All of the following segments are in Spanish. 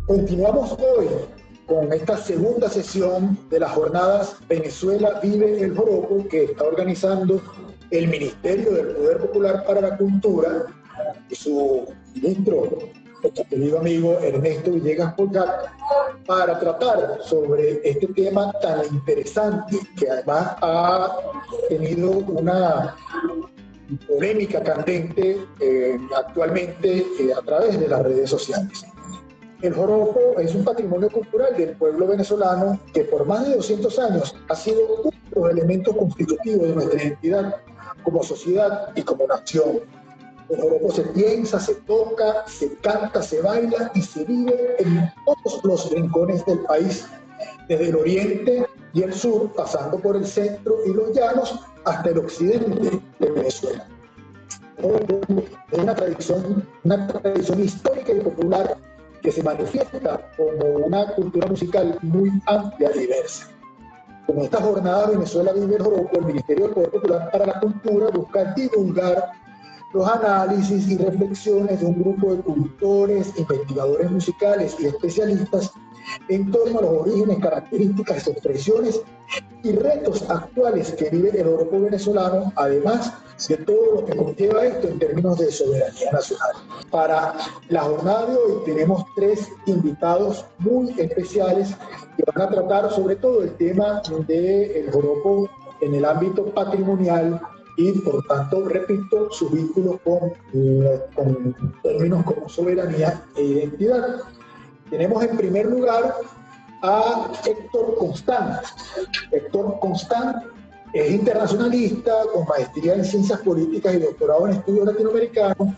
Continuamos hoy con esta segunda sesión de las jornadas Venezuela Vive el Joropo, que está organizando el Ministerio del Poder Popular para la Cultura y su ministro, nuestro querido amigo Ernesto Villegas Pollack, para tratar sobre este tema tan interesante que además ha tenido una polémica candente actualmente a través de las redes sociales. El joropo es un patrimonio cultural del pueblo venezolano que por más de 200 años ha sido uno de los elementos constitutivos de nuestra identidad como sociedad y como nación. El joropo se piensa, se toca, se canta, se baila y se vive en todos los rincones del país, desde el oriente y el sur, pasando por el centro y los llanos, hasta el occidente de Venezuela. Es una tradición histórica y popular que se manifiesta como una cultura musical muy amplia y diversa. Con esta jornada Venezuela Vive el Joropo, el Ministerio del Poder Popular para la Cultura busca divulgar los análisis y reflexiones de un grupo de cultores, investigadores musicales y especialistas en torno a los orígenes, características, expresiones y retos actuales que vive el joropo venezolano, además de todo lo que conlleva esto en términos de soberanía nacional. Para la jornada de hoy tenemos tres invitados muy especiales que van a tratar sobre todo el tema del joropo en el ámbito patrimonial y, por tanto, repito, sus vínculos con términos como soberanía e identidad. Tenemos en primer lugar a Héctor Constant. Héctor Constant es internacionalista con maestría en Ciencias Políticas y doctorado en Estudios Latinoamericanos,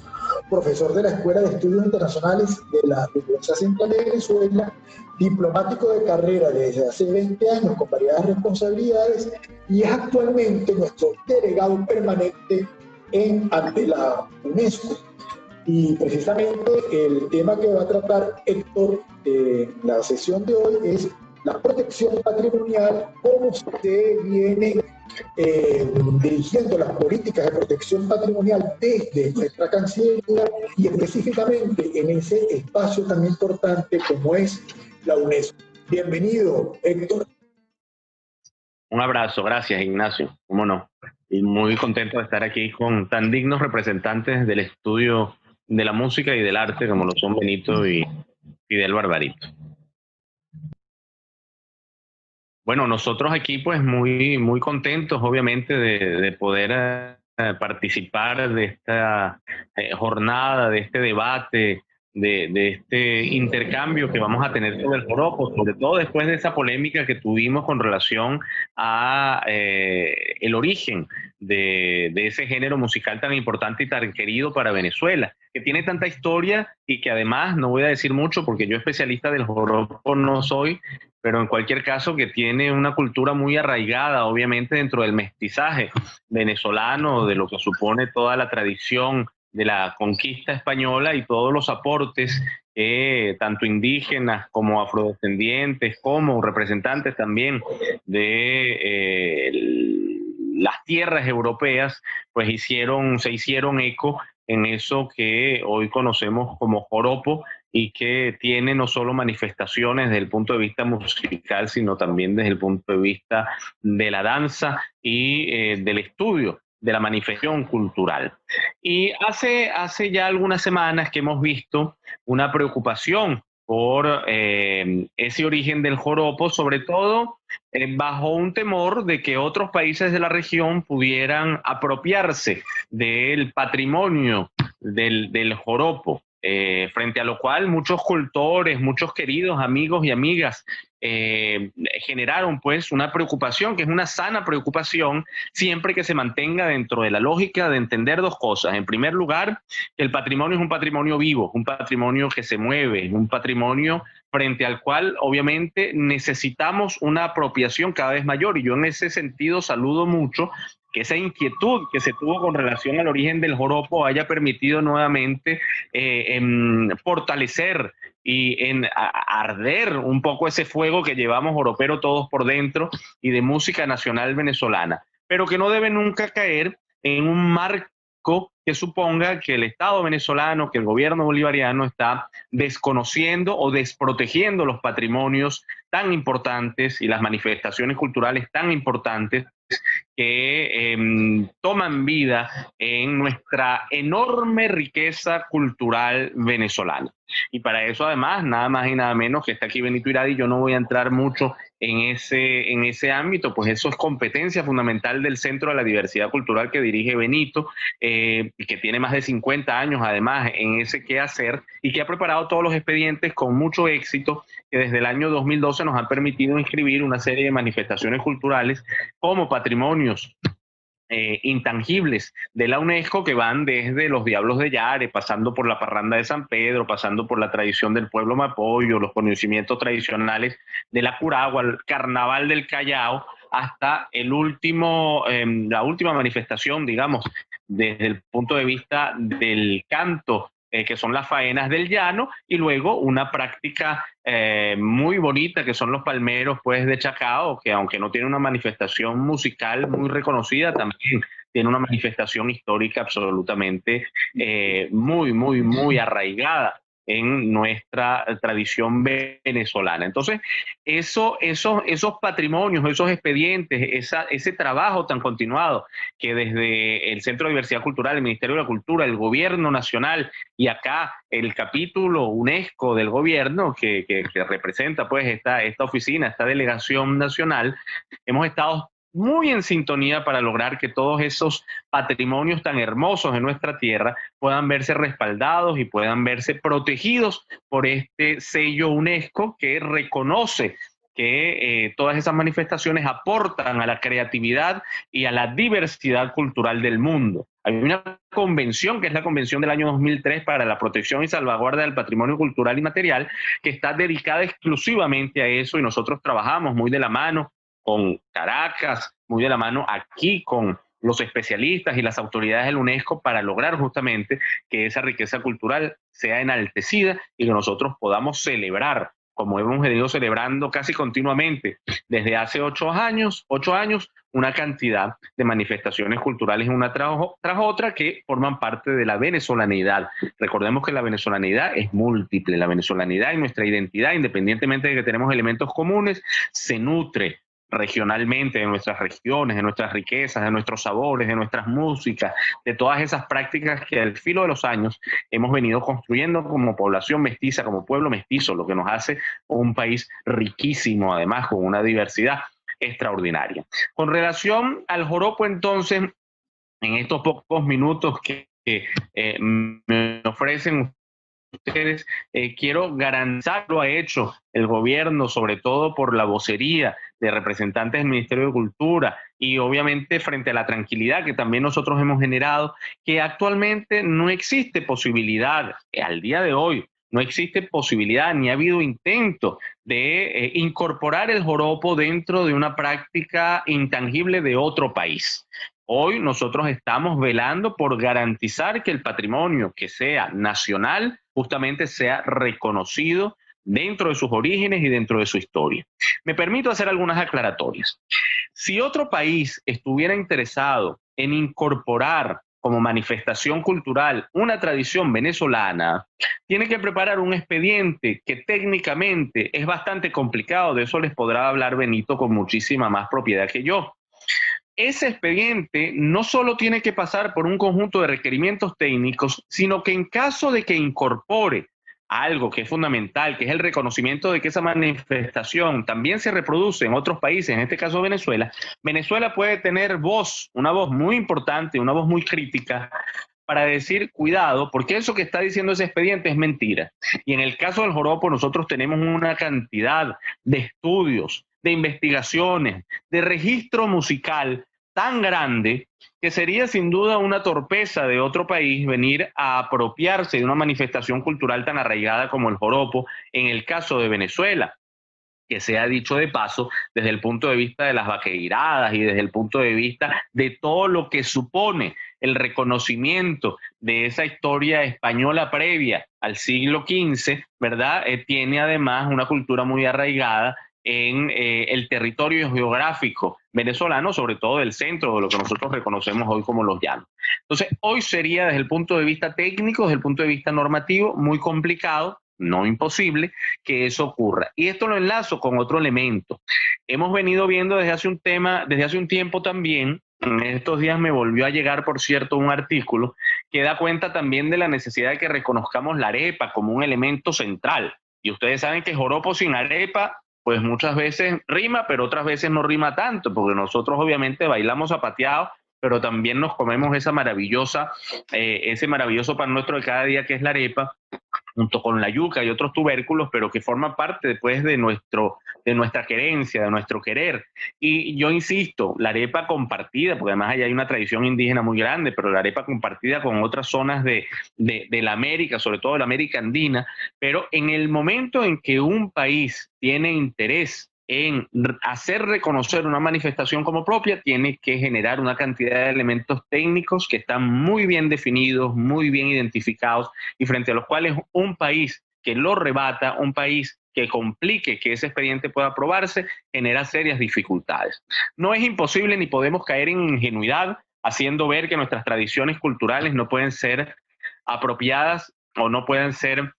profesor de la Escuela de Estudios Internacionales de la Universidad Central de Venezuela, diplomático de carrera desde hace 20 años con variadas responsabilidades y es actualmente nuestro delegado permanente ante la UNESCO. Y precisamente el tema que va a tratar Héctor en la sesión de hoy es la protección patrimonial, cómo se viene dirigiendo las políticas de protección patrimonial desde nuestra Cancillería y específicamente en ese espacio tan importante como es la UNESCO. Bienvenido, Héctor. Un abrazo, gracias Ignacio, cómo no. Y muy contento de estar aquí con tan dignos representantes del estudio de la música y del arte como lo son Benito y Fidel Barbarito. Bueno, nosotros aquí pues muy contentos obviamente de poder participar de esta jornada, de este debate, de este intercambio que vamos a tener sobre el joropo, sobre todo después de esa polémica que tuvimos con relación a el origen de ese género musical tan importante y tan querido para Venezuela, que tiene tanta historia y que además, no voy a decir mucho porque yo especialista del joropo no soy, pero en cualquier caso que tiene una cultura muy arraigada, obviamente, dentro del mestizaje venezolano, de lo que supone toda la tradición de la conquista española y todos los aportes que tanto indígenas como afrodescendientes, como representantes también de las tierras europeas, pues se hicieron eco en eso que hoy conocemos como joropo, y que tiene no solo manifestaciones desde el punto de vista musical, sino también desde el punto de vista de la danza y del estudio de la manifestación cultural. Y hace ya algunas semanas que hemos visto una preocupación por ese origen del joropo, sobre todo bajo un temor de que otros países de la región pudieran apropiarse del patrimonio del joropo. Frente a lo cual muchos cultores, muchos queridos amigos y amigas generaron pues una preocupación, que es una sana preocupación, siempre que se mantenga dentro de la lógica de entender dos cosas. En primer lugar, el patrimonio es un patrimonio vivo, un patrimonio que se mueve, un patrimonio frente al cual obviamente necesitamos una apropiación cada vez mayor, y yo en ese sentido saludo mucho que esa inquietud que se tuvo con relación al origen del joropo haya permitido nuevamente fortalecer y en arder un poco ese fuego que llevamos joropero todos por dentro y de música nacional venezolana, pero que no debe nunca caer en un marco que suponga que el Estado venezolano, que el gobierno bolivariano está desconociendo o desprotegiendo los patrimonios tan importantes y las manifestaciones culturales tan importantes que toman vida en nuestra enorme riqueza cultural venezolana. Y para eso, además, nada más y nada menos que está aquí Benito Iradi. Yo no voy a entrar mucho en ese ámbito, pues eso es competencia fundamental del Centro de la Diversidad Cultural que dirige Benito, y que tiene más de 50 años además en ese quehacer y que ha preparado todos los expedientes con mucho éxito, que desde el año 2012 nos han permitido inscribir una serie de manifestaciones culturales como patrimonios intangibles de la UNESCO, que van desde los Diablos de Yare, pasando por la Parranda de San Pedro, pasando por la tradición del pueblo mapoyo, los conocimientos tradicionales de la Curagua, el Carnaval del Callao, hasta la última manifestación, digamos, desde el punto de vista del canto, que son las faenas del llano, y luego una práctica muy bonita que son los palmeros pues de Chacao, que aunque no tiene una manifestación musical muy reconocida, también tiene una manifestación histórica absolutamente muy arraigada en nuestra tradición venezolana. Entonces, esos patrimonios, esos expedientes, ese trabajo tan continuado que desde el Centro de Diversidad Cultural, el Ministerio de la Cultura, el Gobierno Nacional y acá el capítulo UNESCO del gobierno que representa pues esta oficina, esta delegación nacional, hemos estado muy en sintonía para lograr que todos esos patrimonios tan hermosos de nuestra tierra puedan verse respaldados y puedan verse protegidos por este sello UNESCO que reconoce que todas esas manifestaciones aportan a la creatividad y a la diversidad cultural del mundo. Hay una convención, que es la Convención del año 2003 para la protección y salvaguarda del patrimonio cultural y material, que está dedicada exclusivamente a eso, y nosotros trabajamos muy de la mano con Caracas, muy de la mano aquí con los especialistas y las autoridades del UNESCO para lograr justamente que esa riqueza cultural sea enaltecida y que nosotros podamos celebrar, como hemos venido celebrando casi continuamente desde hace 8 años, una cantidad de manifestaciones culturales una tras otra que forman parte de la venezolanidad. Recordemos que la venezolanidad es múltiple, la venezolanidad y nuestra identidad, independientemente de que tenemos elementos comunes, se nutre regionalmente de nuestras regiones, de nuestras riquezas, de nuestros sabores, de nuestras músicas, de todas esas prácticas que al filo de los años hemos venido construyendo como población mestiza, como pueblo mestizo, lo que nos hace un país riquísimo, además con una diversidad extraordinaria. Con relación al joropo, entonces, en estos pocos minutos que me ofrecen ustedes, quiero garantizar, lo ha hecho el gobierno, sobre todo por la vocería de representantes del Ministerio de Cultura y obviamente frente a la tranquilidad que también nosotros hemos generado, que actualmente no existe posibilidad, al día de hoy, no existe posibilidad ni ha habido intento de incorporar el joropo dentro de una práctica intangible de otro país. Hoy nosotros estamos velando por garantizar que el patrimonio que sea nacional justamente sea reconocido dentro de sus orígenes y dentro de su historia. Me permito hacer algunas aclaratorias. Si otro país estuviera interesado en incorporar como manifestación cultural una tradición venezolana, tiene que preparar un expediente que técnicamente es bastante complicado, de eso les podrá hablar Benito con muchísima más propiedad que yo. Ese expediente no solo tiene que pasar por un conjunto de requerimientos técnicos, sino que en caso de que incorpore algo que es fundamental, que es el reconocimiento de que esa manifestación también se reproduce en otros países, en este caso Venezuela, Venezuela puede tener voz, una voz muy importante, una voz muy crítica, para decir, cuidado, porque eso que está diciendo ese expediente es mentira. Y en el caso del joropo nosotros tenemos una cantidad de estudios, de investigaciones, de registro musical tan grande que sería sin duda una torpeza de otro país venir a apropiarse de una manifestación cultural tan arraigada como el joropo en el caso de Venezuela, que sea dicho de paso, desde el punto de vista de las vaqueiradas y desde el punto de vista de todo lo que supone el reconocimiento de esa historia española previa al siglo XV, ¿verdad? Tiene además una cultura muy arraigada en el territorio geográfico venezolanos, sobre todo del centro, de lo que nosotros reconocemos hoy como los llanos. Entonces, hoy sería desde el punto de vista técnico, desde el punto de vista normativo, muy complicado, no imposible, que eso ocurra. Y esto lo enlazo con otro elemento. Hemos venido viendo desde hace un tiempo también, en estos días me volvió a llegar, por cierto, un artículo que da cuenta también de la necesidad de que reconozcamos la arepa como un elemento central. Y ustedes saben que joropo sin arepa, pues muchas veces rima, pero otras veces no rima tanto, porque nosotros obviamente bailamos zapateado, pero también nos comemos ese maravilloso pan nuestro de cada día que es la arepa, junto con la yuca y otros tubérculos, pero que forman parte después de nuestra querencia, de nuestro querer. Y yo insisto, la arepa compartida, porque además allá hay una tradición indígena muy grande, pero la arepa compartida con otras zonas de la América, sobre todo de la América andina, pero en el momento en que un país tiene interés en hacer reconocer una manifestación como propia, tiene que generar una cantidad de elementos técnicos que están muy bien definidos, muy bien identificados, y frente a los cuales un país que lo rebata, un país que complique que ese expediente pueda aprobarse, genera serias dificultades. No es imposible ni podemos caer en ingenuidad haciendo ver que nuestras tradiciones culturales no pueden ser apropiadas o no pueden ser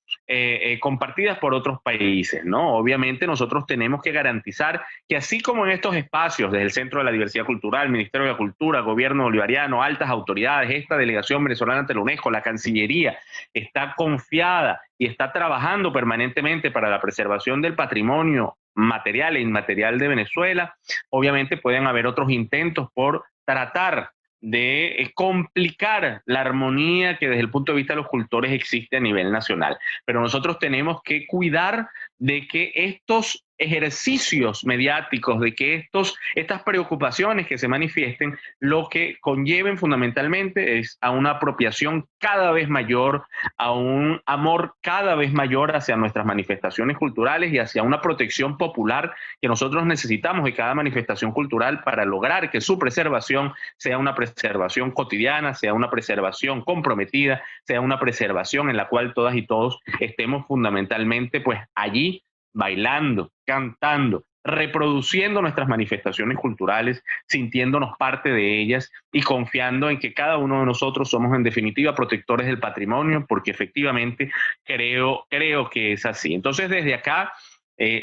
compartidas por otros países, ¿no? Obviamente nosotros tenemos que garantizar que así como en estos espacios, desde el Centro de la Diversidad Cultural, Ministerio de la Cultura, Gobierno Bolivariano, altas autoridades, esta delegación venezolana ante la UNESCO, la Cancillería, está confiada y está trabajando permanentemente para la preservación del patrimonio material e inmaterial de Venezuela, obviamente pueden haber otros intentos por tratar de complicar la armonía que desde el punto de vista de los cultores existe a nivel nacional. Pero nosotros tenemos que cuidar de que estos ejercicios mediáticos, de que estas preocupaciones que se manifiesten, lo que conlleven fundamentalmente es a una apropiación cada vez mayor, a un amor cada vez mayor hacia nuestras manifestaciones culturales y hacia una protección popular que nosotros necesitamos de cada manifestación cultural para lograr que su preservación sea una preservación cotidiana, sea una preservación comprometida, sea una preservación en la cual todas y todos estemos fundamentalmente pues allí bailando, cantando, reproduciendo nuestras manifestaciones culturales, sintiéndonos parte de ellas y confiando en que cada uno de nosotros somos en definitiva protectores del patrimonio, porque efectivamente creo que es así. Entonces desde acá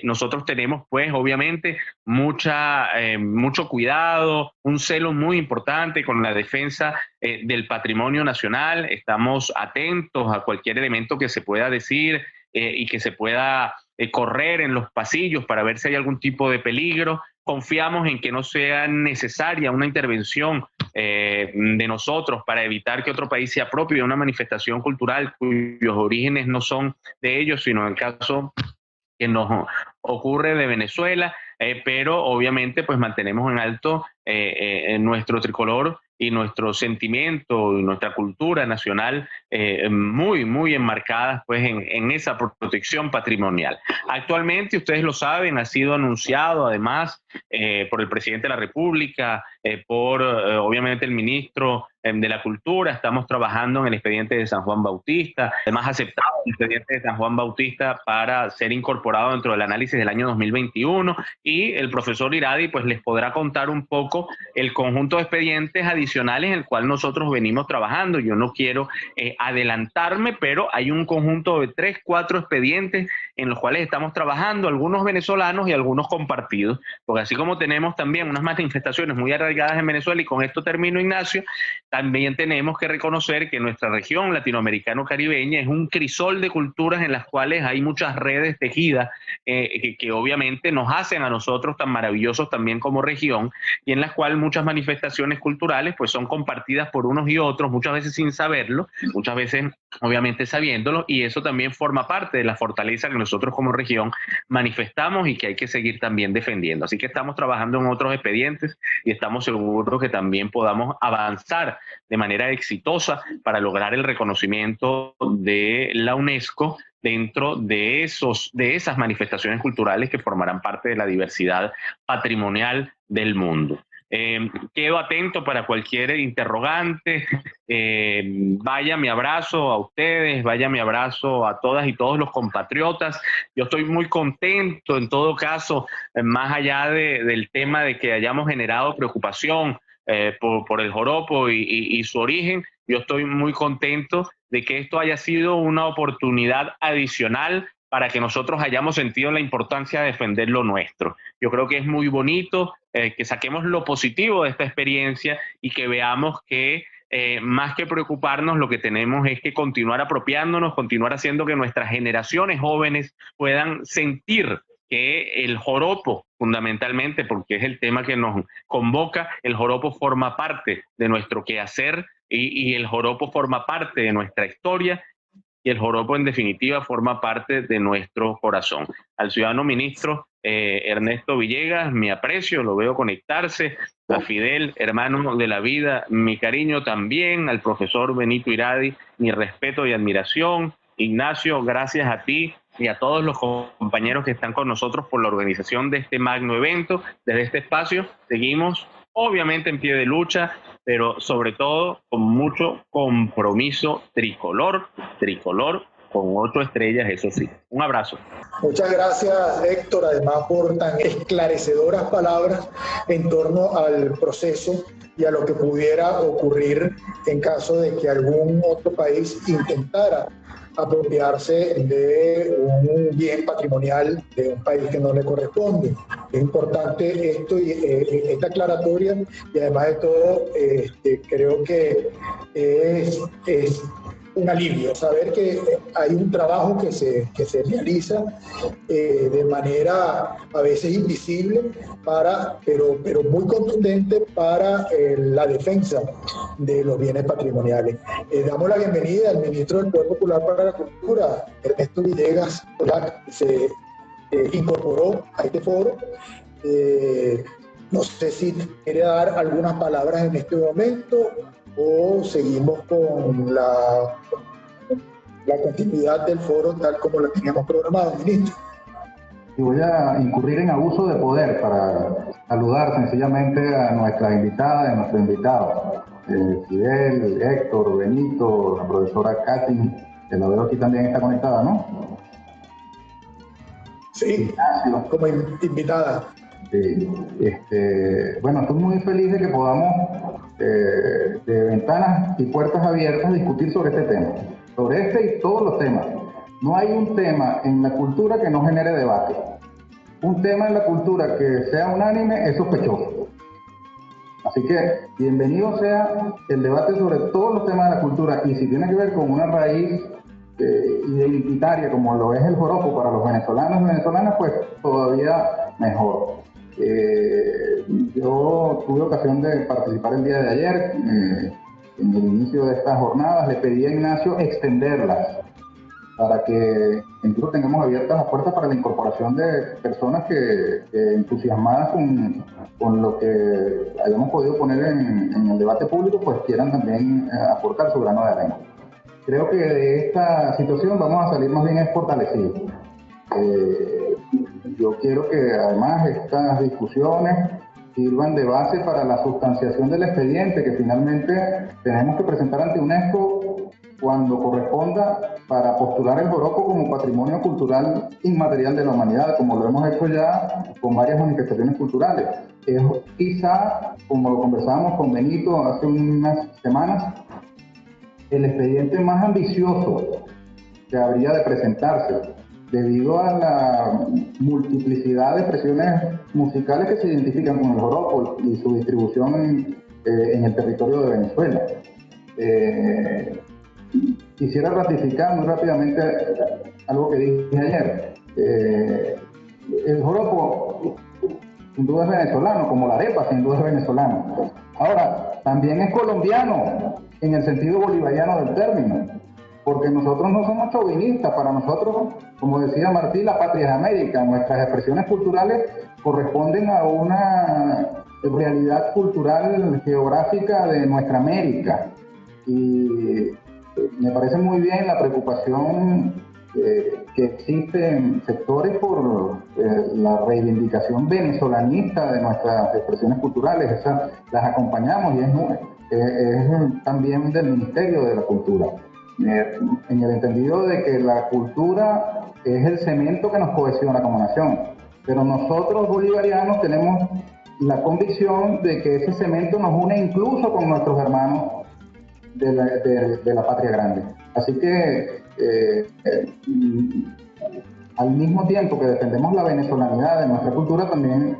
nosotros tenemos pues obviamente mucho cuidado, un celo muy importante con la defensa del patrimonio nacional. Estamos atentos a cualquier elemento que se pueda decir y que se pueda correr en los pasillos para ver si hay algún tipo de peligro. Confiamos en que no sea necesaria una intervención de nosotros para evitar que otro país se apropie de una manifestación cultural cuyos orígenes no son de ellos, sino en el caso que nos ocurre de Venezuela, pero obviamente pues mantenemos en alto nuestro tricolor y nuestro sentimiento y nuestra cultura nacional muy enmarcadas pues en esa protección patrimonial. Actualmente, ustedes lo saben, ha sido anunciado además por el presidente de la República, por obviamente el ministro de la Cultura. Estamos trabajando en el expediente de San Juan Bautista, además aceptado el expediente de San Juan Bautista para ser incorporado dentro del análisis del año 2021, y el profesor Iradi pues les podrá contar un poco el conjunto de expedientes adicionales en el cual nosotros venimos trabajando. Yo no quiero adelantarme, pero hay un conjunto de 3, 4 expedientes en los cuales estamos trabajando, algunos venezolanos y algunos compartidos, porque así como tenemos también unas manifestaciones muy arraigadas en Venezuela, y con esto termino, Ignacio, también tenemos que reconocer que nuestra región latinoamericano-caribeña es un crisol de culturas en las cuales hay muchas redes tejidas que obviamente nos hacen a nosotros tan maravillosos también como región, y en las cuales muchas manifestaciones culturales pues son compartidas por unos y otros, muchas veces sin saberlo, muchas veces obviamente sabiéndolo, y eso también forma parte de la fortaleza que nosotros como región manifestamos y que hay que seguir también defendiendo. Así que estamos trabajando en otros expedientes y estamos seguros que también podamos avanzar de manera exitosa para lograr el reconocimiento de la UNESCO dentro de esas manifestaciones culturales que formarán parte de la diversidad patrimonial del mundo. Quedo atento para cualquier interrogante. Vaya mi abrazo a ustedes, vaya mi abrazo a todas y todos los compatriotas. Yo estoy muy contento, en todo caso, más allá del tema de que hayamos generado preocupación por el joropo y su origen. Yo estoy muy contento de que esto haya sido una oportunidad adicional para que nosotros hayamos sentido la importancia de defender lo nuestro. Yo creo que es muy bonito que saquemos lo positivo de esta experiencia y que veamos que más que preocuparnos, lo que tenemos es que continuar apropiándonos, continuar haciendo que nuestras generaciones jóvenes puedan sentir que el joropo, fundamentalmente, porque es el tema que nos convoca, el joropo forma parte de nuestro quehacer y el joropo forma parte de nuestra historia y el joropo en definitiva forma parte de nuestro corazón. Al ciudadano ministro Ernesto Villegas, mi aprecio, lo veo conectarse, a Fidel, hermano de la vida, mi cariño también, al profesor Benito Iradi, mi respeto y admiración. Ignacio, gracias a ti y a todos los compañeros que están con nosotros por la organización de este magno evento. Desde este espacio seguimos obviamente en pie de lucha, pero sobre todo con mucho compromiso tricolor, tricolor con 8 estrellas, eso sí. Un abrazo. Muchas gracias, Héctor, además por tan esclarecedoras palabras en torno al proceso y a lo que pudiera ocurrir en caso de que algún otro país intentara apropiarse de un bien patrimonial de un país que no le corresponde. Es importante esto y esta aclaratoria, y además de todo creo que es un alivio saber que hay un trabajo que se realiza de manera a veces invisible, pero muy contundente para la defensa de los bienes patrimoniales. Damos la bienvenida al ministro del Poder Popular para la Cultura, Ernesto Villegas, que se incorporó a este foro. No sé si quiere dar algunas palabras en este momento o seguimos con la continuidad del foro tal como lo teníamos programado, ministro. Y voy a incurrir en abuso de poder para saludar sencillamente a nuestra invitada y a nuestro invitado, Fidel, Héctor, Benito, la profesora Katy, que la veo aquí también está conectada, ¿no? Sí, Ignacio, como invitada. Bueno, estoy muy feliz de que podamos, de ventanas y puertas abiertas, discutir sobre este tema, sobre este y todos los temas. No hay un tema en la cultura que no genere debate. Un tema en la cultura que sea unánime es sospechoso. Así que bienvenido sea el debate sobre todos los temas de la cultura, y si tiene que ver con una raíz identitaria como lo es el joropo para los venezolanos y venezolanas, pues todavía mejor. Yo tuve ocasión de participar el día de ayer en el inicio de estas jornadas. Le pedí a Ignacio extenderlas para que incluso tengamos abiertas las puertas para la incorporación de personas que entusiasmadas con lo que hayamos podido poner en el debate público, pues quieran también aportar su grano de arena. Creo que de esta situación vamos a salir más bien fortalecidos. Yo quiero que además estas discusiones sirvan de base para la sustanciación del expediente que finalmente tenemos que presentar ante UNESCO cuando corresponda para postular el joropo como patrimonio cultural inmaterial de la humanidad, como lo hemos hecho ya con varias manifestaciones culturales. Es quizá, como lo conversábamos con Benito hace unas semanas, el expediente más ambicioso que habría de presentarse, debido a la multiplicidad de expresiones musicales que se identifican con el joropo y su distribución en el territorio de Venezuela. Quisiera ratificar muy rápidamente algo que dije ayer. El joropo sin duda es venezolano, como la arepa sin duda es venezolano. Ahora, también es colombiano en el sentido bolivariano del término, porque nosotros no somos chauvinistas. Para nosotros, como decía Martí, la patria es América. Nuestras expresiones culturales corresponden a una realidad cultural geográfica de nuestra América. Y me parece muy bien la preocupación que existen sectores por la reivindicación venezolanista de nuestras expresiones culturales, esas las acompañamos y es también del Ministerio de la Cultura, en el entendido de que la cultura es el cemento que nos cohesiona como nación, pero nosotros bolivarianos tenemos la convicción de que ese cemento nos une incluso con nuestros hermanos de la patria grande. Así que al mismo tiempo que defendemos la venezolanidad de nuestra cultura, también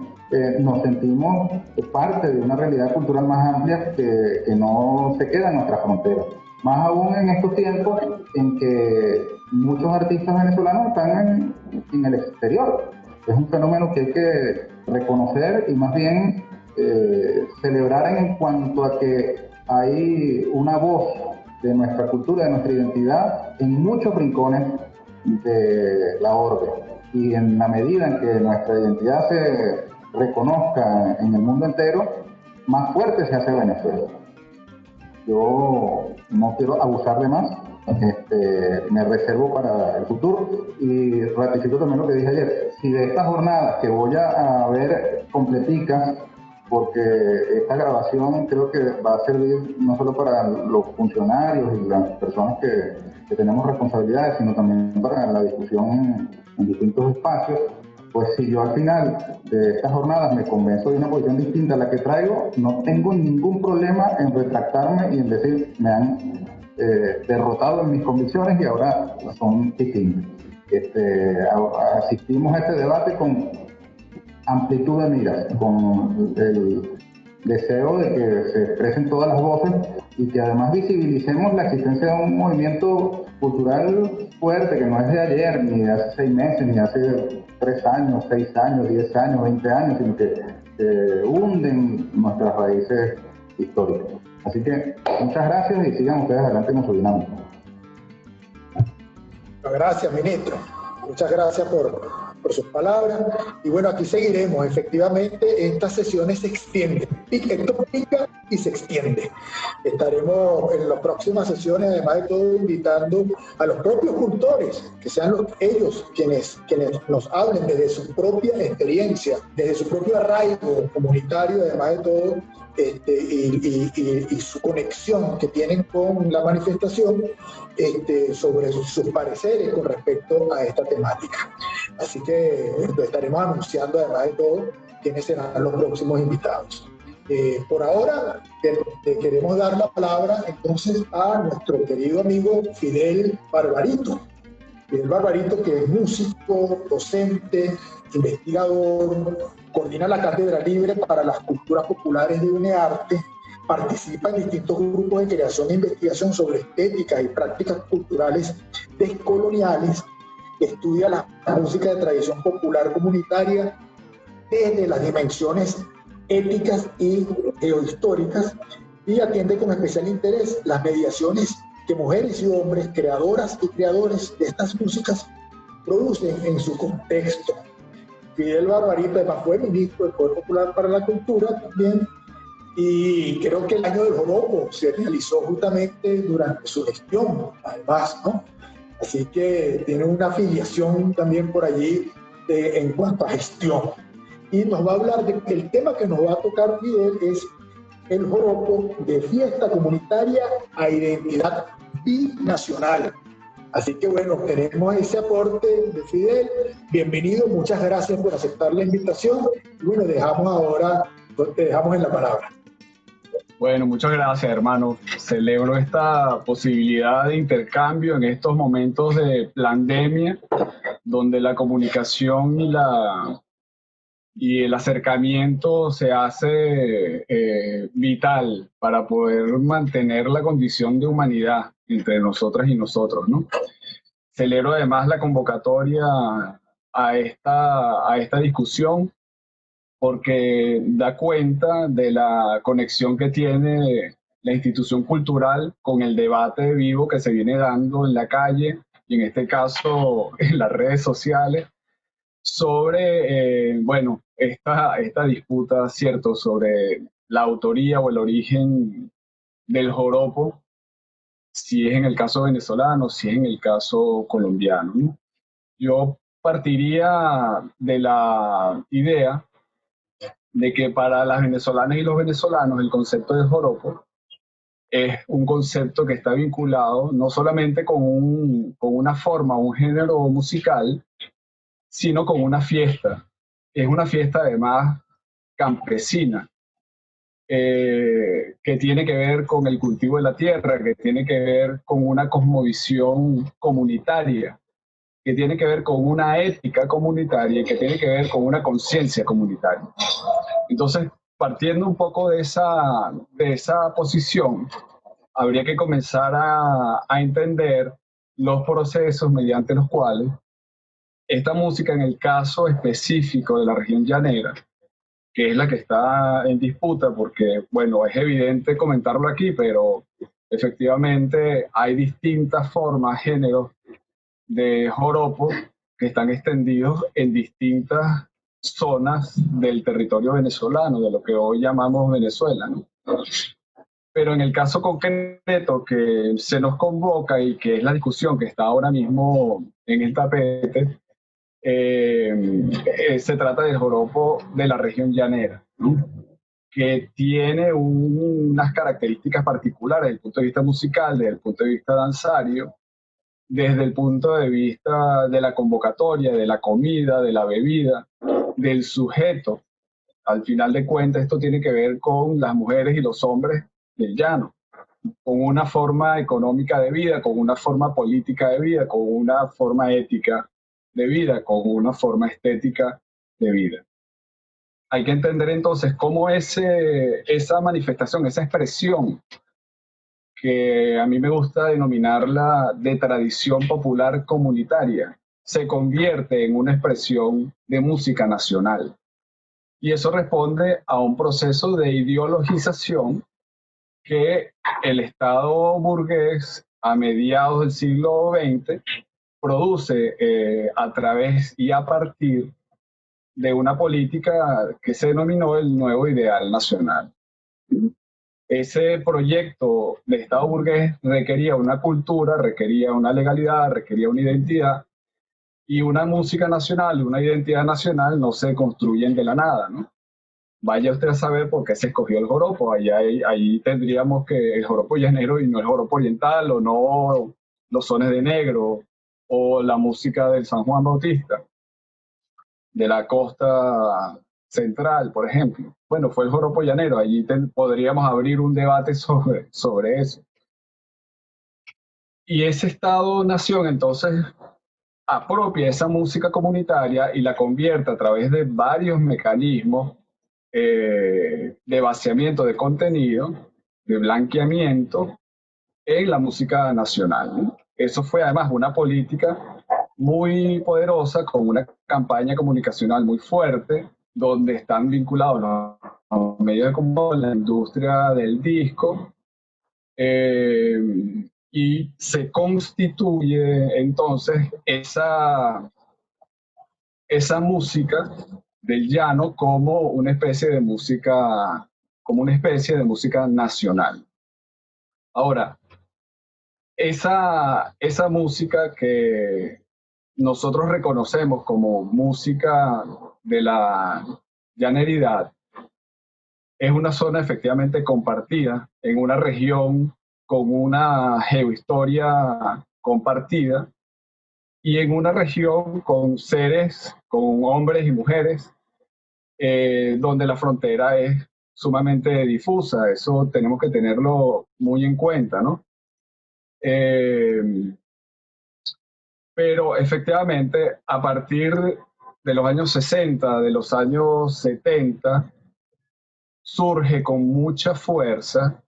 nos sentimos parte de una realidad cultural más amplia que no se queda en nuestras fronteras. Más aún en estos tiempos en que muchos artistas venezolanos están en el exterior. Es un fenómeno que hay que reconocer y más bien celebrar en cuanto a que hay una voz de nuestra cultura, de nuestra identidad en muchos rincones de la orbe. Y en la medida en que nuestra identidad se reconozca en el mundo entero, más fuerte se hace Venezuela. Yo no quiero abusar de más, me reservo para el futuro y ratifico también lo que dije ayer. Si de estas jornadas que voy a ver completicas, porque esta grabación creo que va a servir no solo para los funcionarios y las personas que tenemos responsabilidades, sino también para la discusión en distintos espacios, pues si yo al final de estas jornadas me convenzo de una posición distinta a la que traigo, no tengo ningún problema en retractarme y en decir, me han derrotado en mis convicciones y ahora son distintas. Asistimos a este debate con amplitud de miras, con el deseo de que se expresen todas las voces y que además visibilicemos la existencia de un movimiento cultural fuerte que no es de ayer, ni de hace 6 meses, ni de hace 3 años, 6 años, 10 años, 20 años, sino que hunden nuestras raíces históricas. Así que muchas gracias y sigan ustedes adelante con su dinámica. Gracias, ministro. Muchas gracias por sus palabras. Y bueno, aquí seguiremos. Efectivamente, estas sesiones se extienden. Esto pica y se extiende. Estaremos en las próximas sesiones, además de todo, invitando a los propios cultores, que sean ellos quienes nos hablen desde su propia experiencia, desde su propio arraigo comunitario, además de todo, y su conexión que tienen con la manifestación, sobre sus pareceres con respecto a esta temática. Así que lo estaremos anunciando, además de todo, quiénes serán los próximos invitados. Por ahora, queremos dar la palabra entonces a nuestro querido amigo Fidel Barbarito. Fidel Barbarito, que es músico, docente, investigador, coordina la Cátedra Libre para las Culturas Populares de UNEARTE, participa en distintos grupos de creación e investigación sobre estética y prácticas culturales descoloniales, estudia la música de tradición popular comunitaria desde las dimensiones éticas y geohistóricas y atiende con especial interés las mediaciones que mujeres y hombres, creadoras y creadores de estas músicas, producen en su contexto. Fidel Barbarito además fue ministro del Poder Popular para la Cultura también, y creo que el año del joropo se realizó justamente durante su gestión, además, ¿no? Así que tiene una afiliación también por allí en cuanto a gestión. Y nos va a hablar del tema que nos va a tocar Fidel, es el joropo de fiesta comunitaria a identidad binacional. Así que bueno, tenemos ese aporte de Fidel. Bienvenido, muchas gracias por aceptar la invitación. Y bueno, te dejamos en la palabra. Bueno, muchas gracias, hermano. Celebro esta posibilidad de intercambio en estos momentos de pandemia, donde la comunicación y el acercamiento se hace vital para poder mantener la condición de humanidad entre nosotras y nosotros, ¿no? Celebro además la convocatoria a esta discusión, porque da cuenta de la conexión que tiene la institución cultural con el debate vivo que se viene dando en la calle y en este caso en las redes sociales sobre, esta disputa, ¿cierto?, sobre la autoría o el origen del joropo, si es en el caso venezolano, si es en el caso colombiano, ¿no? Yo partiría de la idea de que para las venezolanas y los venezolanos el concepto de joropo es un concepto que está vinculado no solamente con una forma, un género musical, sino con una fiesta. Es una fiesta además campesina, que tiene que ver con el cultivo de la tierra, que tiene que ver con una cosmovisión comunitaria, que tiene que ver con una ética comunitaria y que tiene que ver con una conciencia comunitaria. Entonces, partiendo un poco de esa posición, habría que comenzar a entender los procesos mediante los cuales esta música, en el caso específico de la región llanera, que es la que está en disputa, porque, bueno, es evidente comentarlo aquí, pero efectivamente hay distintas formas, géneros de joropo que están extendidos en distintas zonas del territorio venezolano, de lo que hoy llamamos Venezuela, ¿no? Pero en el caso concreto que se nos convoca y que es la discusión que está ahora mismo en el tapete, se trata del joropo de la región llanera, ¿no? Que tiene unas características particulares desde el punto de vista musical, desde el punto de vista danzario, desde el punto de vista de la convocatoria, de la comida, de la bebida, del sujeto. Al final de cuentas, esto tiene que ver con las mujeres y los hombres del llano, con una forma económica de vida, con una forma política de vida, con una forma ética de vida, con una forma estética de vida. Hay que entender entonces cómo esa manifestación, esa expresión, que a mí me gusta denominarla de tradición popular comunitaria, se convierte en una expresión de música nacional. Y eso responde a un proceso de ideologización que el Estado burgués a mediados del siglo XX produce a través y a partir de una política que se denominó el nuevo ideal nacional. Ese proyecto de Estado burgués requería una cultura, requería una legalidad, requería una identidad, y una música nacional, una identidad nacional no se construyen de la nada, ¿no? Vaya usted a saber por qué se escogió el joropo. Ahí tendríamos que el joropo llanero y no el joropo oriental, o no los sones de negro, o la música del San Juan Bautista, de la costa central, por ejemplo. Bueno, fue el joropo llanero. Allí podríamos abrir un debate sobre eso. Y ese Estado-nación entonces apropia esa música comunitaria y la convierte a través de varios mecanismos de vaciamiento de contenido, de blanqueamiento, en la música nacional. Eso fue además una política muy poderosa, con una campaña comunicacional muy fuerte, donde están vinculados los medios de comunicación, la industria del disco, y se constituye entonces esa música del llano como una especie de música nacional. Ahora, esa música que nosotros reconocemos como música de la llaneridad es una zona efectivamente compartida en una región con una geohistoria compartida, y en una región con seres, con hombres y mujeres, donde la frontera es sumamente difusa. Eso tenemos que tenerlo muy en cuenta, ¿no? Pero efectivamente, a partir de los años 60, de los años 70, surge con mucha fuerza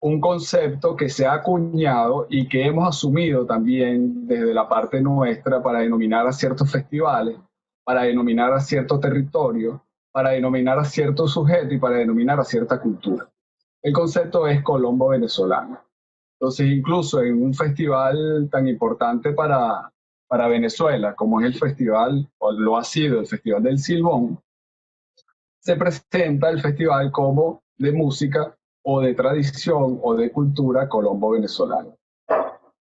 un concepto que se ha acuñado y que hemos asumido también desde la parte nuestra para denominar a ciertos festivales, para denominar a cierto territorio, para denominar a cierto sujeto y para denominar a cierta cultura. El concepto es Colombo venezolano. Entonces, incluso en un festival tan importante para Venezuela, como es el festival, o lo ha sido el Festival del Silbón, se presenta el festival como de música o de tradición o de cultura colombo venezolana.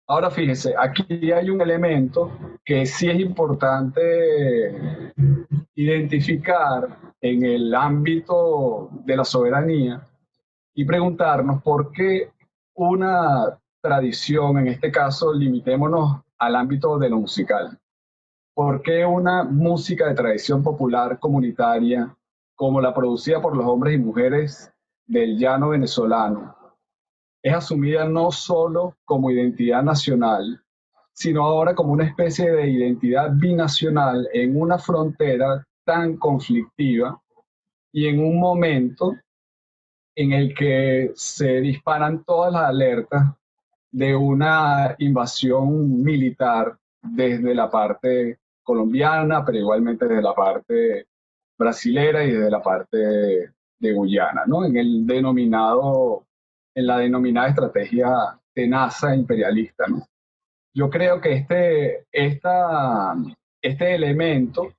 Ahora fíjese, aquí hay un elemento que sí es importante identificar en el ámbito de la soberanía y preguntarnos por qué una tradición, en este caso limitémonos al ámbito de lo musical, por qué una música de tradición popular comunitaria como la producida por los hombres y mujeres del llano venezolano es asumida no solo como identidad nacional, sino ahora como una especie de identidad binacional en una frontera tan conflictiva y en un momento en el que se disparan todas las alertas de una invasión militar desde la parte colombiana, pero igualmente desde la parte brasilera y desde la parte de Guyana, ¿no? En la denominada estrategia tenaza imperialista, ¿no? Yo creo que este elemento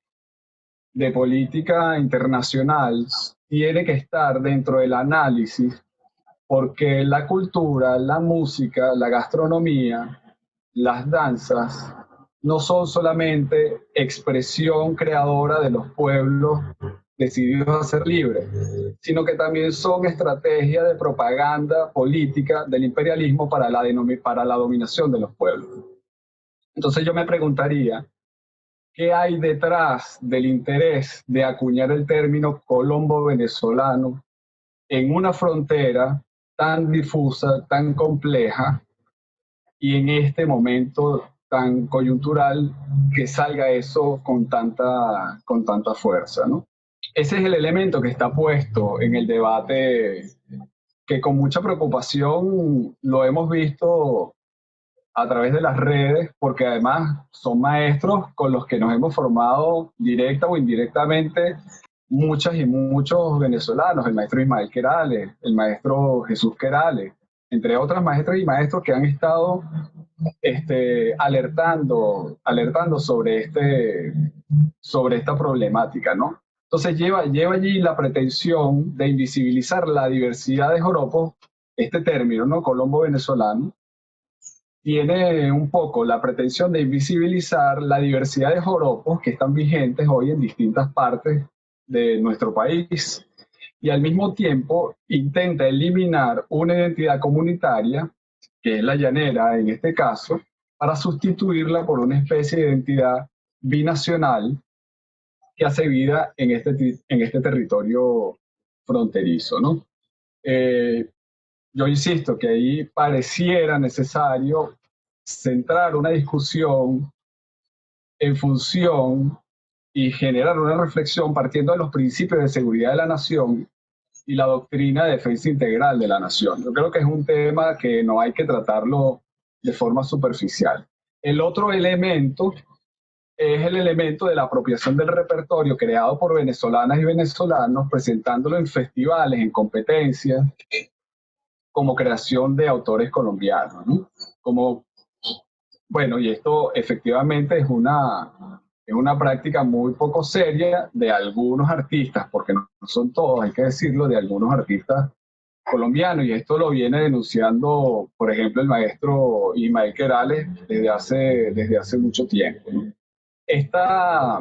de política internacional tiene que estar dentro del análisis porque la cultura, la música, la gastronomía, las danzas no son solamente expresión creadora de los pueblos decididos a ser libres, sino que también son estrategia de propaganda política del imperialismo para la dominación de los pueblos. Entonces yo me preguntaría, ¿qué hay detrás del interés de acuñar el término colombo venezolano en una frontera tan difusa, tan compleja y en este momento tan coyuntural que salga eso con tanta fuerza, ¿no? Ese es el elemento que está puesto en el debate que con mucha preocupación lo hemos visto a través de las redes, porque además son maestros con los que nos hemos formado directa o indirectamente muchas y muchos venezolanos, el maestro Ismael Querales, el maestro Jesús Querales, entre otras maestras y maestros que han estado alertando sobre esta problemática, ¿no? Entonces lleva allí la pretensión de invisibilizar la diversidad de joropos, este término, ¿no? Colombo venezolano, tiene un poco la pretensión de invisibilizar la diversidad de joropos que están vigentes hoy en distintas partes de nuestro país y al mismo tiempo intenta eliminar una identidad comunitaria, que es la llanera en este caso, para sustituirla por una especie de identidad binacional que hace vida en este territorio fronterizo, ¿no? Yo insisto que ahí pareciera necesario centrar una discusión en función y generar una reflexión partiendo de los principios de seguridad de la nación y la doctrina de defensa integral de la nación. Yo creo que es un tema que no hay que tratarlo de forma superficial. El otro elemento es el elemento de la apropiación del repertorio creado por venezolanas y venezolanos, presentándolo en festivales, en competencias, como creación de autores colombianos, ¿no? Como, bueno, y esto efectivamente es una práctica muy poco seria de algunos artistas, porque no son todos, hay que decirlo, de algunos artistas colombianos, y esto lo viene denunciando, por ejemplo, el maestro Ismael Querales desde hace mucho tiempo, ¿no? Esta,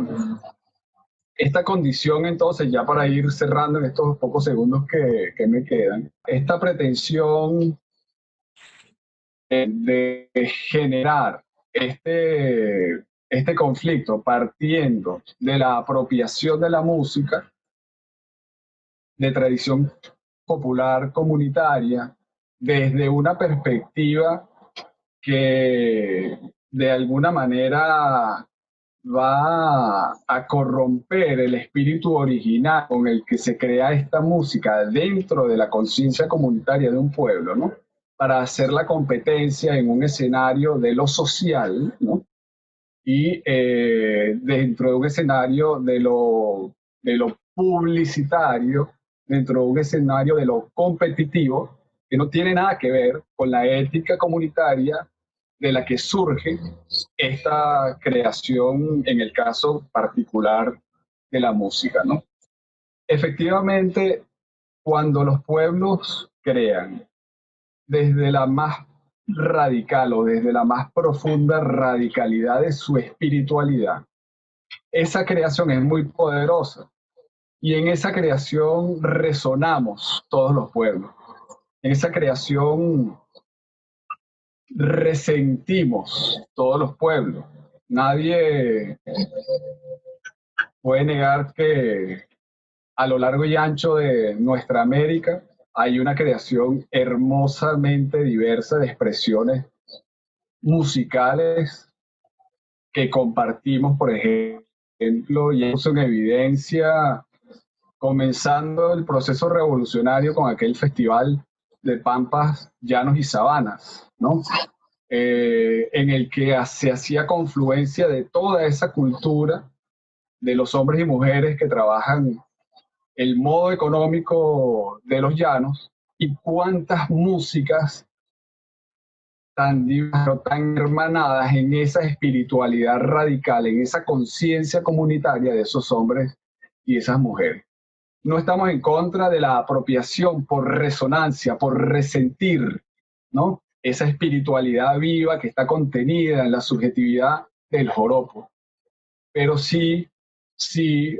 esta condición, entonces, ya para ir cerrando en estos pocos segundos que me quedan, esta pretensión de generar este conflicto partiendo de la apropiación de la música, de tradición popular comunitaria, desde una perspectiva que de alguna manera va a corromper el espíritu original con el que se crea esta música dentro de la conciencia comunitaria de un pueblo, ¿no? Para hacer la competencia en un escenario de lo social, ¿no? Y dentro de un escenario de lo publicitario, dentro de un escenario de lo competitivo, que no tiene nada que ver con la ética comunitaria de la que surge esta creación, en el caso particular de la música, ¿no? Efectivamente, cuando los pueblos crean desde la más radical o desde la más profunda radicalidad de su espiritualidad, esa creación es muy poderosa y en esa creación resonamos todos los pueblos. En esa creación resentimos todos los pueblos. Nadie puede negar que a lo largo y ancho de nuestra América hay una creación hermosamente diversa de expresiones musicales que compartimos, por ejemplo, y eso en evidencia, comenzando el proceso revolucionario con aquel festival de Pampas, Llanos y Sabanas, ¿no? En el que se hacía confluencia de toda esa cultura de los hombres y mujeres que trabajan el modo económico de los llanos y cuántas músicas tan diversas, tan hermanadas en esa espiritualidad radical, en esa conciencia comunitaria de esos hombres y esas mujeres. No estamos en contra de la apropiación por resonancia, por resentir, ¿no? Esa espiritualidad viva que está contenida en la subjetividad del joropo, pero sí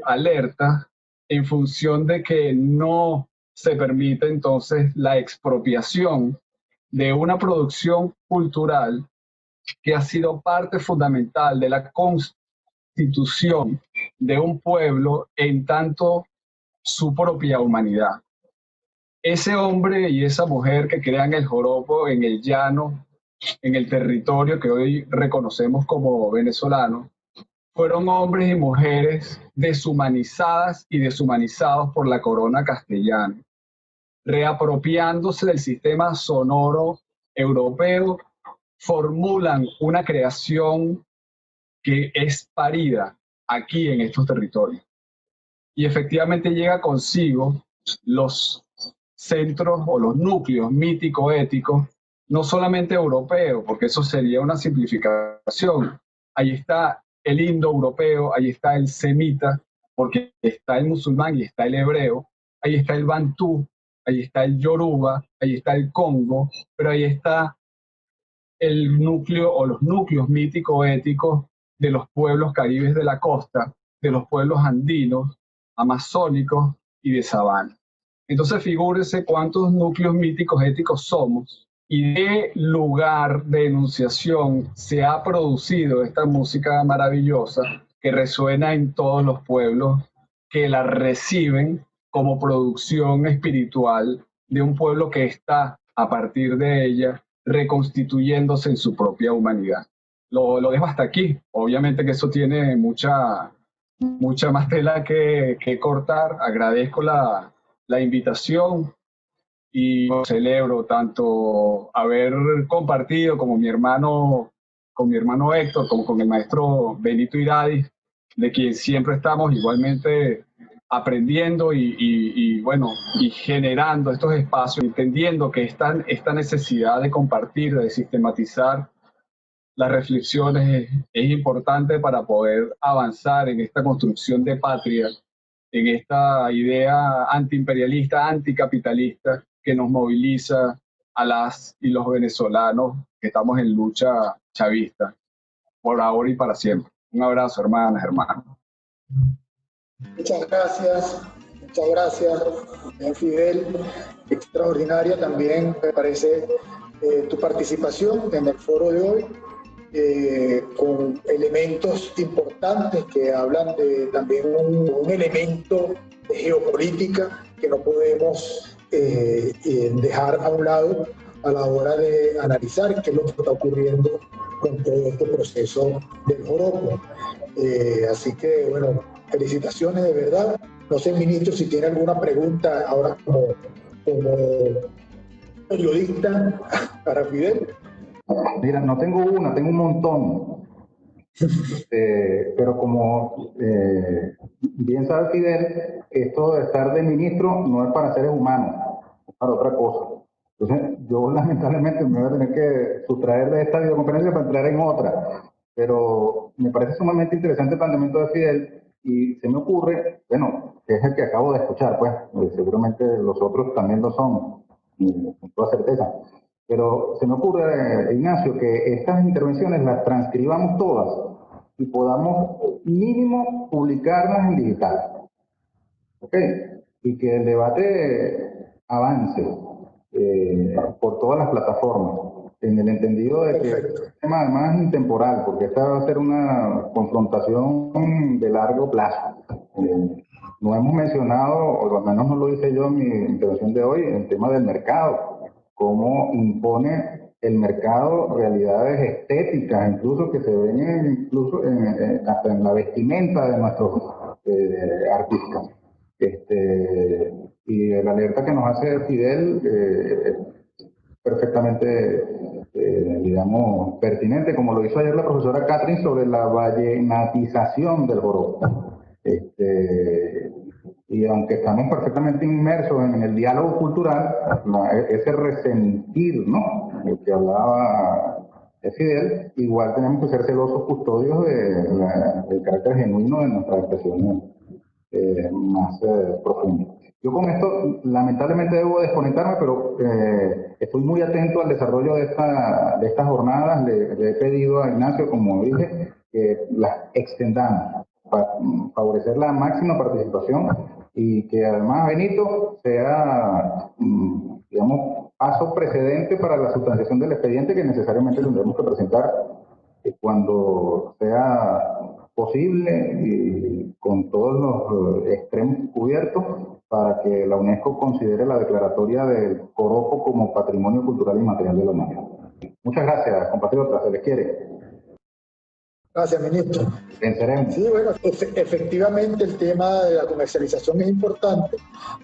alerta en función de que no se permite entonces la expropiación de una producción cultural que ha sido parte fundamental de la constitución de un pueblo en tanto su propia humanidad. Ese hombre y esa mujer que crean el joropo en el llano, en el territorio que hoy reconocemos como venezolano, fueron hombres y mujeres deshumanizadas y deshumanizados por la corona castellana, reapropiándose del sistema sonoro europeo, formulan una creación que es parida aquí en estos territorios. Y efectivamente llega consigo los centros o los núcleos mítico-éticos, no solamente europeos, porque eso sería una simplificación. Ahí está el indoeuropeo, ahí está el semita, porque está el musulmán y está el hebreo, ahí está el bantú, ahí está el yoruba, ahí está el congo, pero ahí está el núcleo o los núcleos mítico-éticos de los pueblos caribes de la costa, de los pueblos andinos, amazónicos y de sabana. Entonces figúrese cuántos núcleos míticos éticos somos y de lugar de enunciación se ha producido esta música maravillosa que resuena en todos los pueblos que la reciben como producción espiritual de un pueblo que está a partir de ella reconstituyéndose en su propia humanidad. Lo dejo hasta aquí. Obviamente que eso tiene mucha más tela que cortar. Agradezco la invitación y celebro tanto haber compartido como con mi hermano Héctor, como con el maestro Benito Iradis, de quien siempre estamos igualmente aprendiendo y generando estos espacios, entendiendo que esta necesidad de compartir, de sistematizar las reflexiones es importante para poder avanzar en esta construcción de patria, en esta idea antiimperialista, anticapitalista que nos moviliza a las y los venezolanos que estamos en lucha chavista, por ahora y para siempre. Un abrazo, hermanas, hermanos. Muchas gracias, Fidel. Extraordinaria también me parece tu participación en el foro de hoy, con elementos importantes que hablan de también un elemento de geopolítica que no podemos dejar a un lado a la hora de analizar qué es lo que está ocurriendo con todo este proceso del joropo. Así que, bueno, felicitaciones de verdad. No sé, ministro, si tiene alguna pregunta ahora como periodista para Fidel. Mira, no tengo una, tengo un montón. Pero como bien sabe Fidel, esto de estar de ministro no es para seres humanos, es para otra cosa. Entonces, yo lamentablemente me voy a tener que sustraer de esta videoconferencia para entrar en otra. Pero me parece sumamente interesante el planteamiento de Fidel y se me ocurre, bueno, que es el que acabo de escuchar, pues, seguramente los otros también lo son, con toda certeza. Pero se me ocurre, Ignacio, que estas intervenciones las transcribamos todas y podamos mínimo publicarlas en digital. ¿Ok? Y que el debate avance por todas las plataformas, en el entendido de que es un tema además intemporal, porque esta va a ser una confrontación de largo plazo. No hemos mencionado, o al menos no lo hice yo en mi intervención de hoy, el tema del mercado, cómo impone el mercado realidades estéticas, incluso que se ven incluso hasta en la vestimenta de nuestros artistas. Y la alerta que nos hace Fidel perfectamente, digamos, pertinente, como lo hizo ayer la profesora Catherine sobre la vallenatización del joropo. Y aunque estamos perfectamente inmersos en el diálogo cultural, ese resentir, ¿no?, del que hablaba Fidel, igual tenemos que ser celosos custodios del carácter genuino de nuestras expresiones más profundas. Yo con esto lamentablemente debo desconectarme, pero estoy muy atento al desarrollo de estas jornadas. Le he pedido a Ignacio, como dije, que las extendamos para favorecer la máxima participación y que además Benito sea, digamos, paso precedente para la sustanciación del expediente que necesariamente tendremos que presentar cuando sea posible y con todos los extremos cubiertos para que la UNESCO considere la declaratoria del joropo como patrimonio cultural inmaterial de la humanidad. Muchas gracias, compatriotas, se les quiere. Gracias, ministro. Venceremos. Sí, bueno, efectivamente el tema de la comercialización es importante,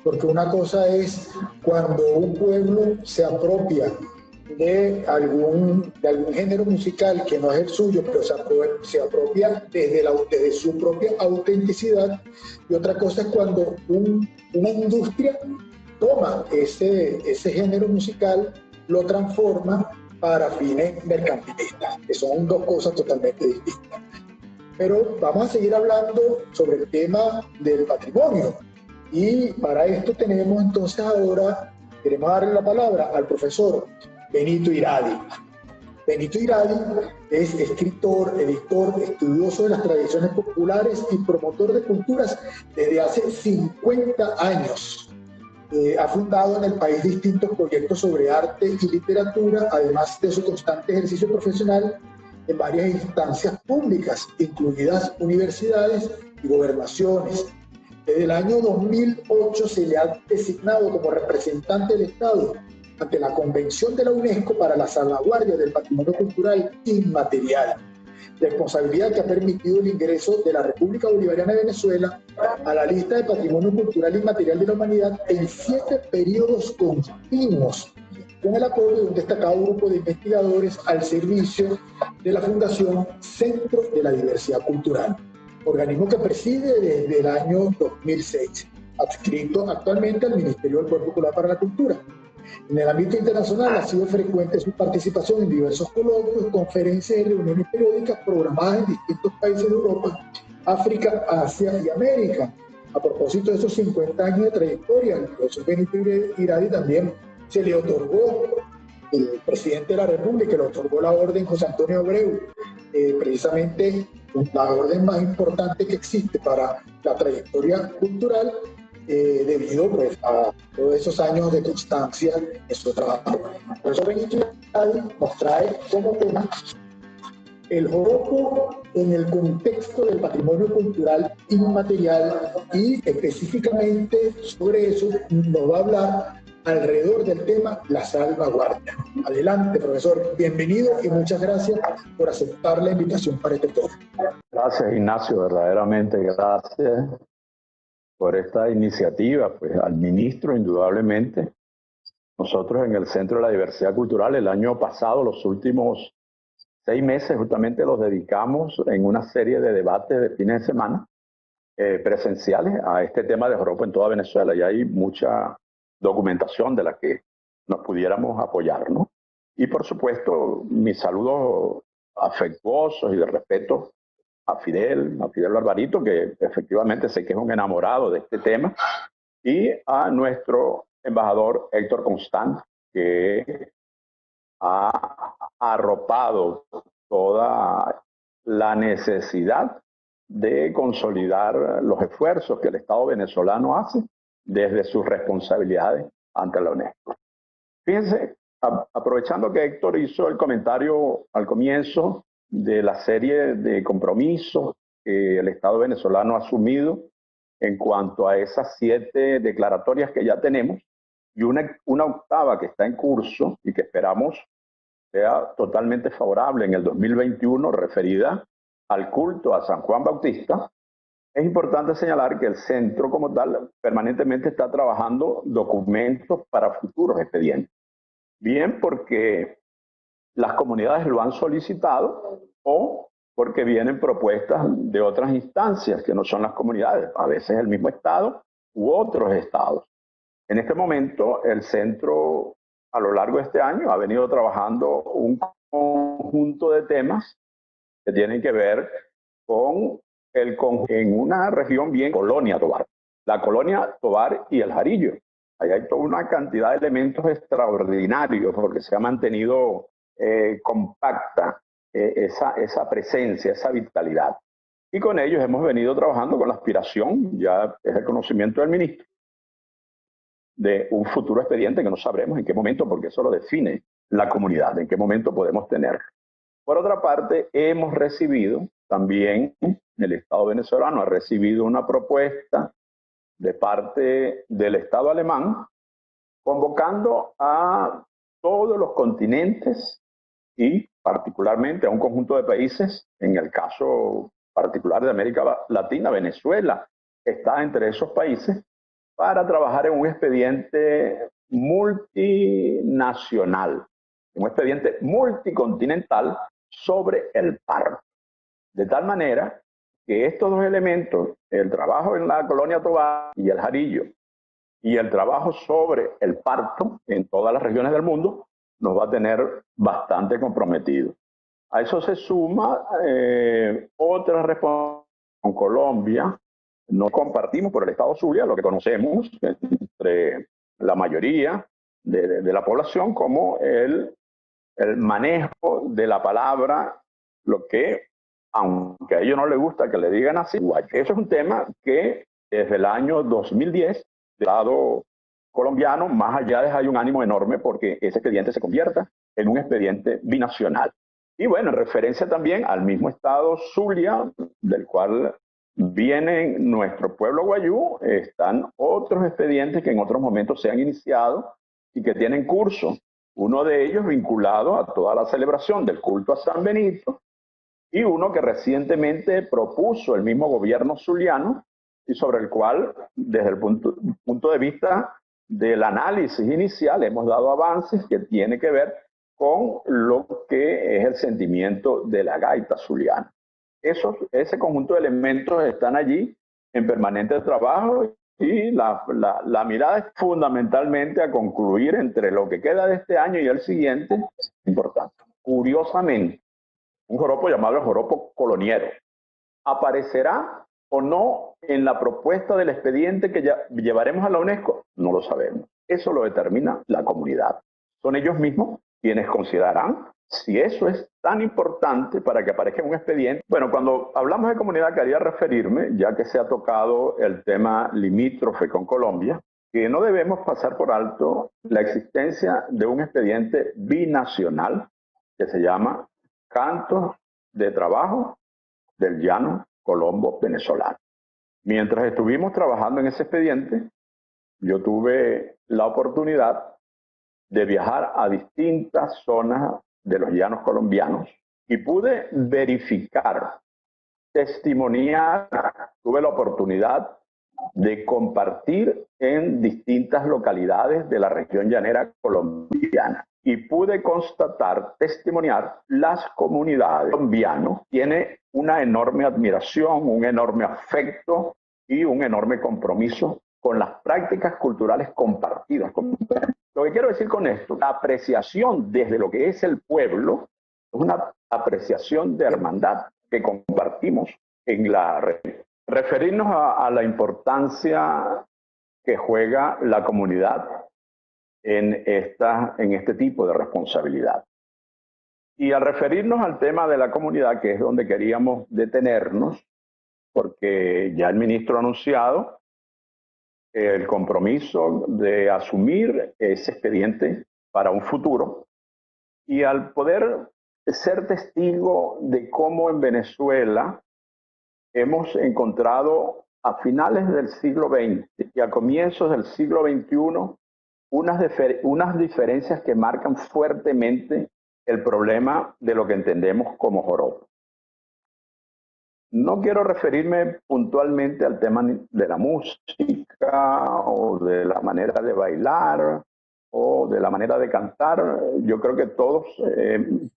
porque una cosa es cuando un pueblo se apropia de algún género musical que no es el suyo, pero se apropia desde su propia autenticidad, y otra cosa es cuando una industria toma ese género musical, lo transforma para fines mercantilistas, que son dos cosas totalmente distintas. Pero vamos a seguir hablando sobre el tema del patrimonio, y para esto tenemos entonces ahora, queremos darle la palabra al profesor Benito Iradi. Benito Iradi es escritor, editor, estudioso de las tradiciones populares y promotor de culturas desde hace 50 años. Ha fundado en el país distintos proyectos sobre arte y literatura, además de su constante ejercicio profesional en varias instancias públicas, incluidas universidades y gobernaciones. Desde el año 2008 se le ha designado como representante del Estado ante la Convención de la UNESCO para la salvaguardia del patrimonio cultural inmaterial, responsabilidad que ha permitido el ingreso de la República Bolivariana de Venezuela a la lista de patrimonio cultural inmaterial de la humanidad en 7 periodos continuos, con el apoyo de un destacado grupo de investigadores al servicio de la Fundación Centro de la Diversidad Cultural, organismo que preside desde el año 2006, adscrito actualmente al Ministerio del Poder Popular para la Cultura. En el ámbito internacional ha sido frecuente su participación en diversos coloquios, conferencias y reuniones periódicas programadas en distintos países de Europa, África, Asia y América. A propósito de esos 50 años de trayectoria, al profesor Benito Iradi también se le otorgó, el presidente de la República le otorgó la orden José Antonio Abreu, precisamente la orden más importante que existe para la trayectoria cultural, debido pues, a todos esos años de constancia en su trabajo. Por eso Benito Iradi nos trae como tema el joropo en el contexto del patrimonio cultural inmaterial, y específicamente sobre eso nos va a hablar alrededor del tema la salvaguardia. Adelante, profesor. Bienvenido y muchas gracias por aceptar la invitación para este foro. Gracias, Ignacio. Verdaderamente gracias por esta iniciativa. Pues al ministro, indudablemente. Nosotros en el Centro de la Diversidad Cultural el año pasado, los últimos 6 meses justamente los dedicamos en una serie de debates de fines de semana presenciales a este tema de joropo en toda Venezuela, y hay mucha documentación de la que nos pudiéramos apoyar, ¿no? Y por supuesto, mis saludos afectuosos y de respeto a Fidel Barbarito, que efectivamente sé que es un enamorado de este tema, y a nuestro embajador Héctor Constant, que ha arropado toda la necesidad de consolidar los esfuerzos que el Estado venezolano hace desde sus responsabilidades ante la UNESCO. Fíjense, aprovechando que Héctor hizo el comentario al comienzo de la serie de compromisos que el Estado venezolano ha asumido en cuanto a esas 7 declaratorias que ya tenemos y una octava que está en curso y que esperamos sea totalmente favorable en el 2021, referida al culto a San Juan Bautista, es importante señalar que el centro como tal permanentemente está trabajando documentos para futuros expedientes. Bien porque las comunidades lo han solicitado o porque vienen propuestas de otras instancias que no son las comunidades, a veces el mismo Estado u otros estados. En este momento, el centro, a lo largo de este año, ha venido trabajando un conjunto de temas que tienen que ver con en una región bien, Colonia Tovar. La Colonia Tovar y el Jarillo. Ahí hay toda una cantidad de elementos extraordinarios porque se ha mantenido compacta esa presencia, esa vitalidad. Y con ellos hemos venido trabajando con la aspiración, ya es el conocimiento del ministro, de un futuro expediente que no sabremos en qué momento, porque eso lo define la comunidad, en qué momento podemos tenerlo. Por otra parte, hemos recibido también, el Estado venezolano ha recibido una propuesta de parte del Estado alemán, convocando a todos los continentes y particularmente a un conjunto de países, en el caso particular de América Latina, Venezuela está entre esos países, para trabajar en un expediente multinacional, un expediente multicontinental sobre el parto. De tal manera que estos 2 elementos, el trabajo en la Colonia Tovar y el Jarillo, y el trabajo sobre el parto en todas las regiones del mundo, nos va a tener bastante comprometidos. A eso se suma otra responsabilidad con Colombia. No compartimos por el Estado Zulia lo que conocemos entre la mayoría de la población como el manejo de la palabra, lo que, aunque a ellos no les gusta que le digan así, eso es un tema que desde el año 2010, del lado colombiano, más allá de hay un ánimo enorme porque ese expediente se convierta en un expediente binacional. Y bueno, en referencia también al mismo Estado Zulia, del cual viene nuestro pueblo guayú, están otros expedientes que en otros momentos se han iniciado y que tienen curso. Uno de ellos vinculado a toda la celebración del culto a San Benito y uno que recientemente propuso el mismo gobierno zuliano y sobre el cual, desde el punto de vista del análisis inicial, hemos dado avances que tiene que ver con lo que es el sentimiento de la gaita zuliana. Ese conjunto de elementos están allí en permanente trabajo y la mirada es fundamentalmente a concluir entre lo que queda de este año y el siguiente, importante. Curiosamente, un joropo llamado el joropo coloniero aparecerá o no en la propuesta del expediente que llevaremos a la UNESCO, no lo sabemos. Eso lo determina la comunidad. Son ellos mismos quienes considerarán si eso es tan importante para que aparezca en un expediente. Bueno, cuando hablamos de comunidad quería referirme, ya que se ha tocado el tema limítrofe con Colombia, que no debemos pasar por alto la existencia de un expediente binacional que se llama Cantos de Trabajo del Llano Colombo Venezolano. Mientras estuvimos trabajando en ese expediente, yo tuve la oportunidad de viajar a distintas zonas de los llanos colombianos y pude verificar, testimoniar, tuve la oportunidad de compartir en distintas localidades de la región llanera colombiana y pude constatar, testimoniar, las comunidades colombianas tienen una enorme admiración, un enorme afecto y un enorme compromiso con las prácticas culturales compartidas. Lo que quiero decir con esto, la apreciación desde lo que es el pueblo, es una apreciación de hermandad que compartimos en la región. Referirnos a la importancia que juega la comunidad en este tipo de responsabilidad. Y al referirnos al tema de la comunidad, que es donde queríamos detenernos, porque ya el ministro ha anunciado el compromiso de asumir ese expediente para un futuro, y al poder ser testigo de cómo en Venezuela hemos encontrado a finales del siglo XX y a comienzos del siglo XXI unas diferencias que marcan fuertemente el problema de lo que entendemos como joropo. No quiero referirme puntualmente al tema de la música o de la manera de bailar o de la manera de cantar. Yo creo que todos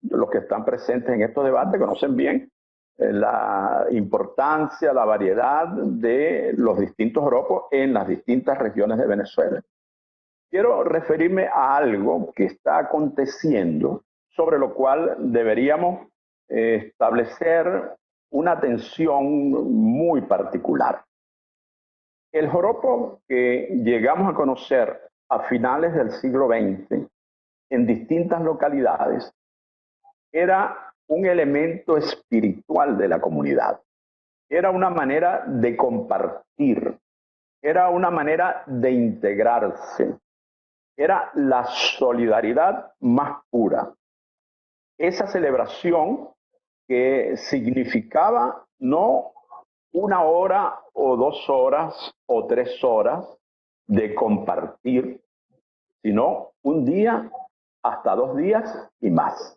los que están presentes en estos debates conocen bien la importancia, la variedad de los distintos joropos en las distintas regiones de Venezuela. Quiero referirme a algo que está aconteciendo, sobre lo cual deberíamos establecer una atención muy particular. El joropo que llegamos a conocer a finales del siglo XX en distintas localidades era un elemento espiritual de la comunidad. Era una manera de compartir, era una manera de integrarse, era la solidaridad más pura. Esa celebración que significaba no 1 hora o 2 horas o 3 horas de compartir, sino un día hasta 2 días y más.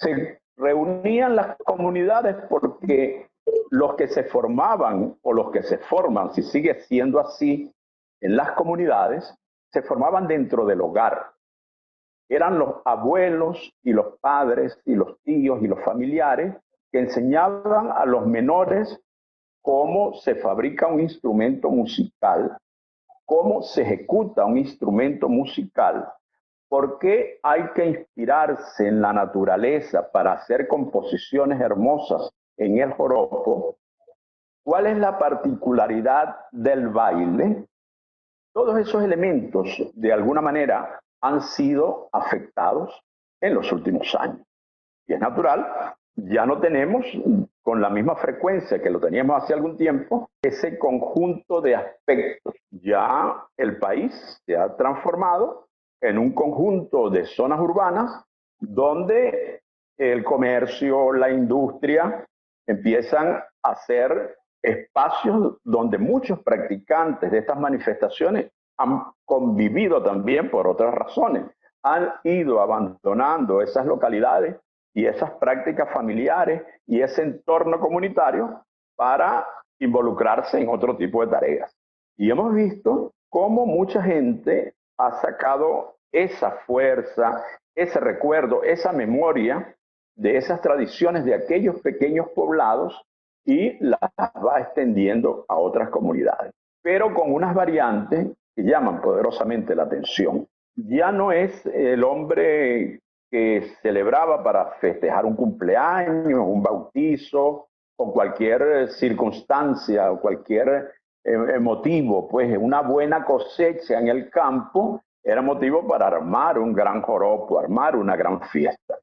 Se reunían las comunidades porque los que se formaban o los que se forman, si sigue siendo así, en las comunidades, se formaban dentro del hogar. Eran los abuelos y los padres y los tíos y los familiares que enseñaban a los menores cómo se fabrica un instrumento musical, cómo se ejecuta un instrumento musical, por qué hay que inspirarse en la naturaleza para hacer composiciones hermosas en el joropo, cuál es la particularidad del baile. Todos esos elementos, de alguna manera, han sido afectados en los últimos años. Y es natural, ya no tenemos con la misma frecuencia que lo teníamos hace algún tiempo, ese conjunto de aspectos. Ya el país se ha transformado en un conjunto de zonas urbanas donde el comercio, la industria empiezan a ser espacios donde muchos practicantes de estas manifestaciones han convivido también por otras razones. Han ido abandonando esas localidades y esas prácticas familiares y ese entorno comunitario para involucrarse en otro tipo de tareas. Y hemos visto cómo mucha gente ha sacado esa fuerza, ese recuerdo, esa memoria de esas tradiciones de aquellos pequeños poblados y las va extendiendo a otras comunidades, pero con unas variantes que llaman poderosamente la atención. Ya no es el hombre que celebraba para festejar un cumpleaños, un bautizo o cualquier circunstancia o cualquier motivo, pues una buena cosecha en el campo era motivo para armar un gran joropo, armar una gran fiesta.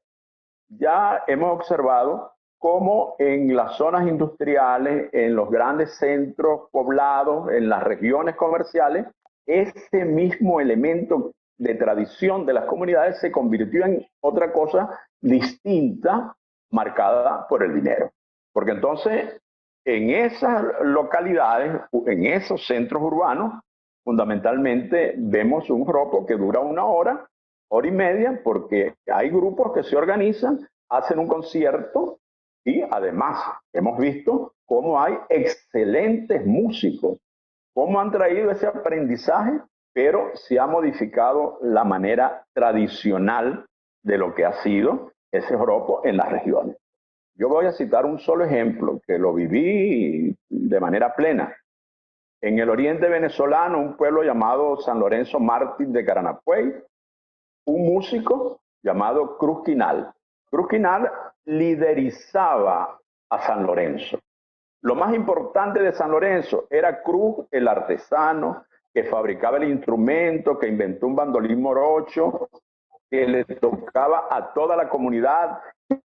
Ya hemos observado cómo en las zonas industriales, en los grandes centros poblados, en las regiones comerciales, ese mismo elemento de tradición de las comunidades se convirtió en otra cosa distinta, marcada por el dinero. Porque entonces, en esas localidades, en esos centros urbanos, fundamentalmente vemos un joropo que dura 1 hora, hora y media, porque hay grupos que se organizan, hacen un concierto y además hemos visto cómo hay excelentes músicos, cómo han traído ese aprendizaje, pero se ha modificado la manera tradicional de lo que ha sido ese joropo en las regiones. Yo voy a citar un solo ejemplo que lo viví de manera plena. En el oriente venezolano, un pueblo llamado San Lorenzo Mártir de Caranapuey, un músico llamado Cruz Quinal. Cruz Quinal liderizaba a San Lorenzo. Lo más importante de San Lorenzo era Cruz, el artesano que fabricaba el instrumento, que inventó un bandolín morocho, que le tocaba a toda la comunidad,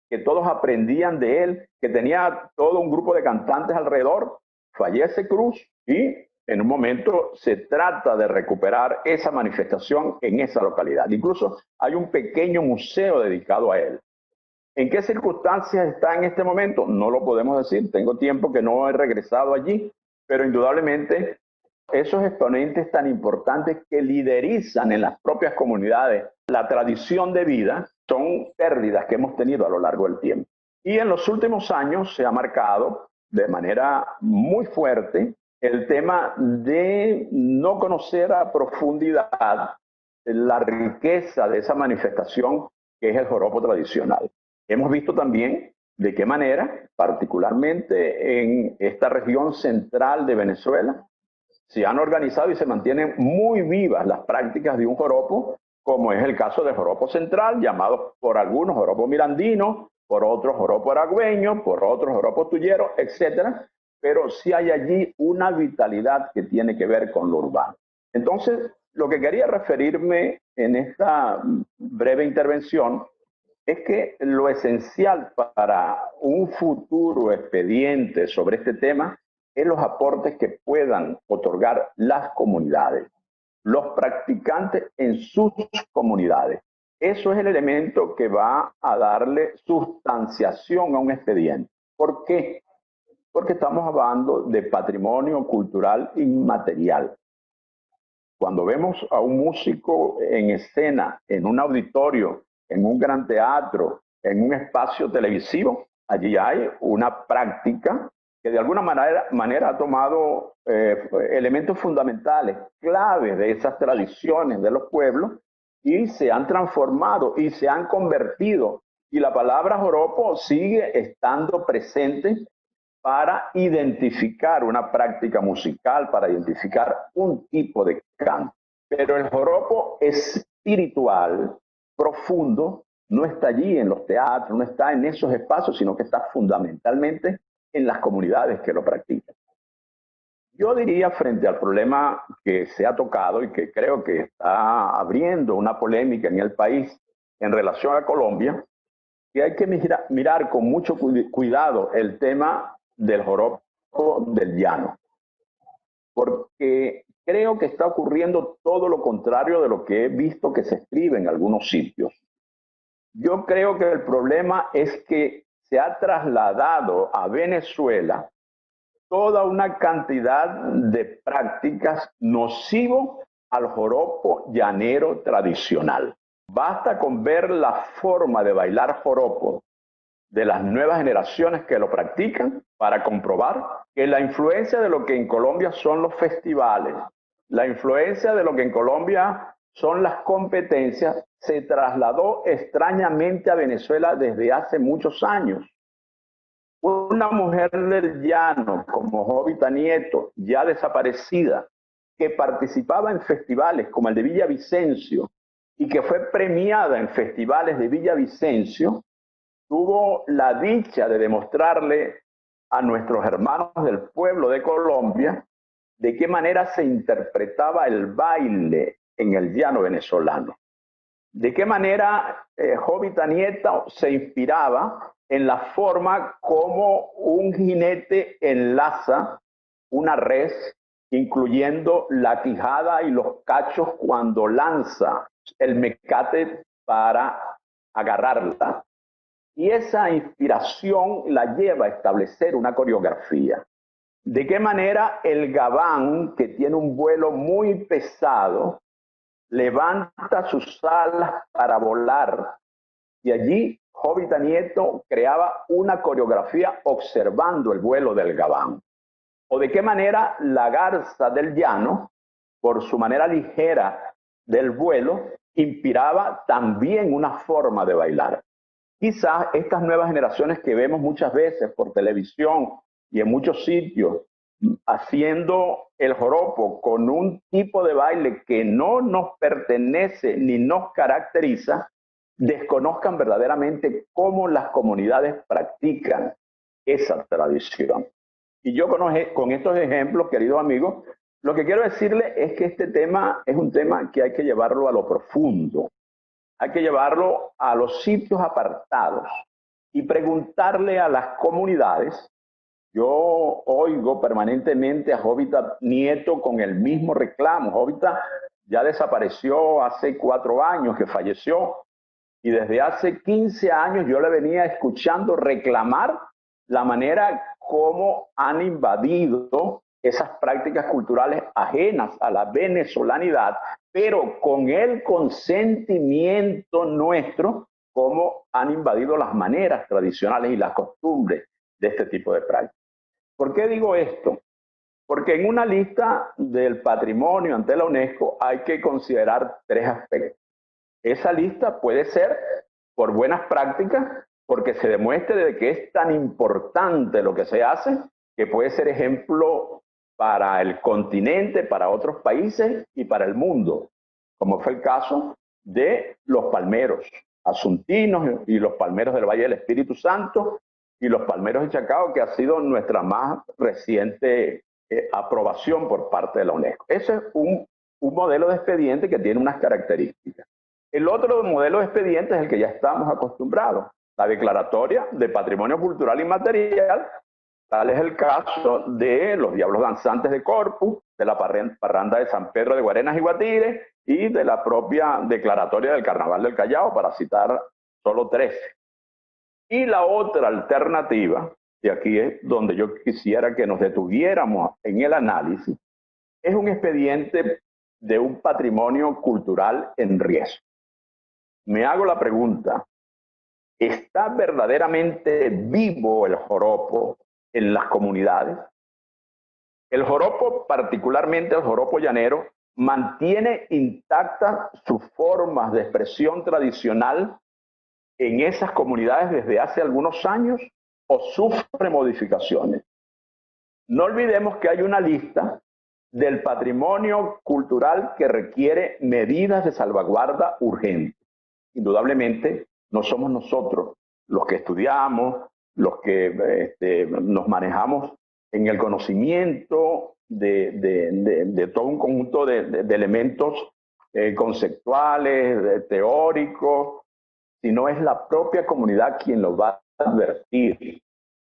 que todos aprendían de él, que tenía todo un grupo de cantantes alrededor. Fallece Cruz y en un momento se trata de recuperar esa manifestación en esa localidad. Incluso hay un pequeño museo dedicado a él. ¿En qué circunstancias está en este momento? No lo podemos decir, tengo tiempo que no he regresado allí, pero indudablemente esos exponentes tan importantes que liderizan en las propias comunidades la tradición de vida son pérdidas que hemos tenido a lo largo del tiempo. Y en los últimos años se ha marcado de manera muy fuerte el tema de no conocer a profundidad la riqueza de esa manifestación que es el joropo tradicional. Hemos visto también de qué manera, particularmente en esta región central de Venezuela, se han organizado y se mantienen muy vivas las prácticas de un joropo, como es el caso del joropo central, llamado por algunos joropo mirandino, por otros joropo aragüeño, por otros joropo tuyero, etc. Pero sí hay allí una vitalidad que tiene que ver con lo urbano. Entonces, lo que quería referirme en esta breve intervención es que lo esencial para un futuro expediente sobre este tema es los aportes que puedan otorgar las comunidades, los practicantes en sus comunidades. Eso es el elemento que va a darle sustanciación a un expediente. ¿Por qué? Porque estamos hablando de patrimonio cultural inmaterial. Cuando vemos a un músico en escena, en un auditorio, en un gran teatro, en un espacio televisivo, allí hay una práctica que de alguna manera ha tomado elementos fundamentales, claves de esas tradiciones de los pueblos y se han transformado y se han convertido. Y la palabra joropo sigue estando presente para identificar una práctica musical, para identificar un tipo de canto. Pero el joropo espiritual, profundo, no está allí en los teatros, no está en esos espacios, sino que está fundamentalmente en las comunidades que lo practican. Yo diría, frente al problema que se ha tocado y que creo que está abriendo una polémica en el país en relación a Colombia, que hay que mirar con mucho cuidado el tema del joropo del llano, porque creo que está ocurriendo todo lo contrario de lo que he visto que se escribe en algunos sitios. Yo creo que el problema es que se ha trasladado a Venezuela toda una cantidad de prácticas nocivas al joropo llanero tradicional. Basta con ver la forma de bailar joropo de las nuevas generaciones que lo practican para comprobar que la influencia de lo que en Colombia son los festivales, la influencia de lo que en Colombia son las competencias, se trasladó extrañamente a Venezuela desde hace muchos años. Una mujer del llano como Jovita Nieto, ya desaparecida, que participaba en festivales como el de Villavicencio y que fue premiada en festivales de Villavicencio, tuvo la dicha de demostrarle a nuestros hermanos del pueblo de Colombia de qué manera se interpretaba el baile en el llano venezolano. De qué manera Jovita Nieto se inspiraba en la forma como un jinete enlaza una res, incluyendo la quijada y los cachos cuando lanza el mecate para agarrarla. Y esa inspiración la lleva a establecer una coreografía. ¿De qué manera el gabán, que tiene un vuelo muy pesado, levanta sus alas para volar? Y allí Jovita Nieto creaba una coreografía observando el vuelo del gabán. O de qué manera la garza del llano, por su manera ligera del vuelo, inspiraba también una forma de bailar. Quizás estas nuevas generaciones que vemos muchas veces por televisión y en muchos sitios haciendo el joropo con un tipo de baile que no nos pertenece ni nos caracteriza, desconozcan verdaderamente cómo las comunidades practican esa tradición. Y yo con estos ejemplos, queridos amigos, lo que quiero decirles es que este tema es un tema que hay que llevarlo a lo profundo, hay que llevarlo a los sitios apartados y preguntarle a las comunidades. Yo oigo permanentemente a Jovita Nieto con el mismo reclamo. Jovita ya desapareció hace 4 años que falleció, y desde hace 15 años yo le venía escuchando reclamar la manera como han invadido esas prácticas culturales ajenas a la venezolanidad, pero con el consentimiento nuestro, cómo han invadido las maneras tradicionales y las costumbres de este tipo de prácticas. ¿Por qué digo esto? Porque en una lista del patrimonio ante la UNESCO hay que considerar 3 aspectos. Esa lista puede ser por buenas prácticas, porque se demuestre de que es tan importante lo que se hace, que puede ser ejemplo para el continente, para otros países y para el mundo, como fue el caso de los palmeros asuntinos y los palmeros del Valle del Espíritu Santo y los palmeros de Chacao, que ha sido nuestra más reciente aprobación por parte de la UNESCO. Ese es un modelo de expediente que tiene unas características. El otro modelo de expediente es el que ya estamos acostumbrados, la declaratoria de patrimonio cultural inmaterial. Tal es el caso de los Diablos Danzantes de Corpus, de la parranda de San Pedro de Guarenas y Guatire y de la propia declaratoria del Carnaval del Callao, para citar solo 3. Y la otra alternativa, y aquí es donde yo quisiera que nos detuviéramos en el análisis, es un expediente de un patrimonio cultural en riesgo. Me hago la pregunta, ¿está verdaderamente vivo el joropo en las comunidades? El joropo, particularmente el joropo llanero, mantiene intactas sus formas de expresión tradicional en esas comunidades desde hace algunos años, o sufre modificaciones. No olvidemos que hay una lista del patrimonio cultural que requiere medidas de salvaguarda urgentes. Indudablemente no somos nosotros los que estudiamos, los que nos manejamos en el conocimiento de todo un conjunto de elementos conceptuales, teóricos, sino es la propia comunidad quien lo va a advertir.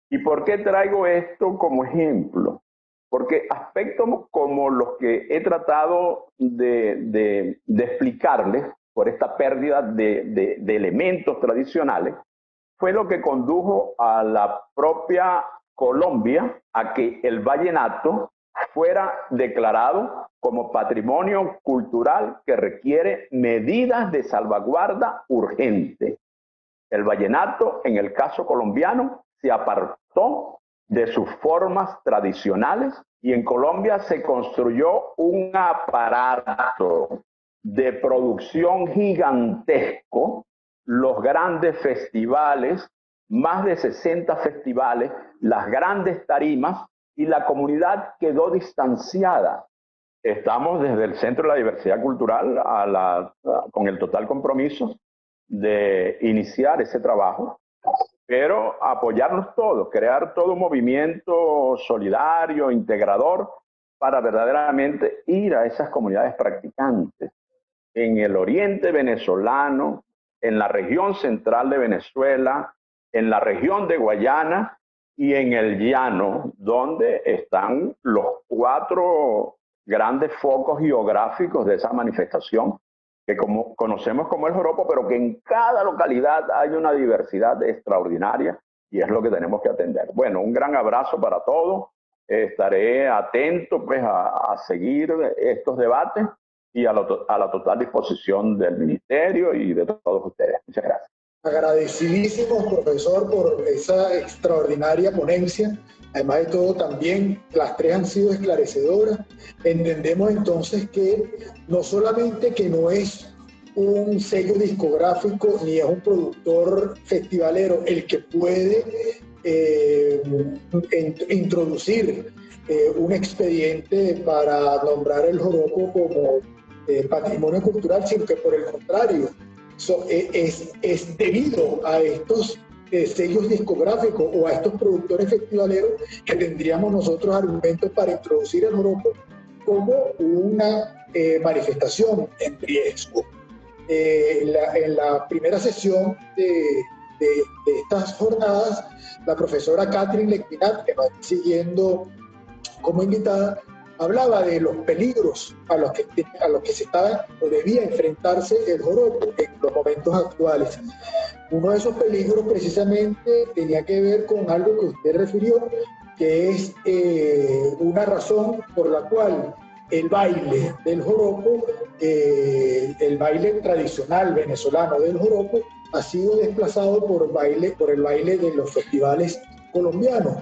¿Y por qué traigo esto como ejemplo? Porque aspectos como los que he tratado de explicarles, por esta pérdida de elementos tradicionales, fue lo que condujo a la propia Colombia a que el vallenato fuera declarado como patrimonio cultural que requiere medidas de salvaguarda urgente. El vallenato, en el caso colombiano, se apartó de sus formas tradicionales y en Colombia se construyó un aparato de producción gigantesco, los grandes festivales, más de 60 festivales, las grandes tarimas, y la comunidad quedó distanciada. Estamos desde el Centro de la Diversidad Cultural con el total compromiso de iniciar ese trabajo, pero apoyarnos todos, crear todo un movimiento solidario, integrador, para verdaderamente ir a esas comunidades practicantes en el oriente venezolano, en la región central de Venezuela, en la región de Guayana y en el llano, donde están los 4 grandes focos geográficos de esa manifestación, que conocemos como el joropo, pero que en cada localidad hay una diversidad extraordinaria, y es lo que tenemos que atender. Bueno, un gran abrazo para todos. Estaré atento pues a seguir estos debates y a la total disposición del Ministerio y de todos ustedes. Muchas gracias. Agradecidísimos, profesor, por esa extraordinaria ponencia. Además de todo, también las 3 han sido esclarecedoras. Entendemos entonces que no solamente que no es un sello discográfico ni es un productor festivalero el que puede introducir un expediente para nombrar el joropo como patrimonio cultural, sino que por el contrario, es debido a estos sellos discográficos o a estos productores festivaleros que tendríamos nosotros argumentos para introducir el joropo como una manifestación en riesgo. en la primera sesión de estas jornadas, la profesora Catherine Lequinat, que va siguiendo como invitada, hablaba de los peligros a los que se estaba o debía enfrentarse el joropo en los momentos actuales. Uno de esos peligros precisamente tenía que ver con algo que usted refirió, que es una razón por la cual el baile del joropo, el baile tradicional venezolano del joropo, ha sido desplazado por el baile de los festivales colombianos,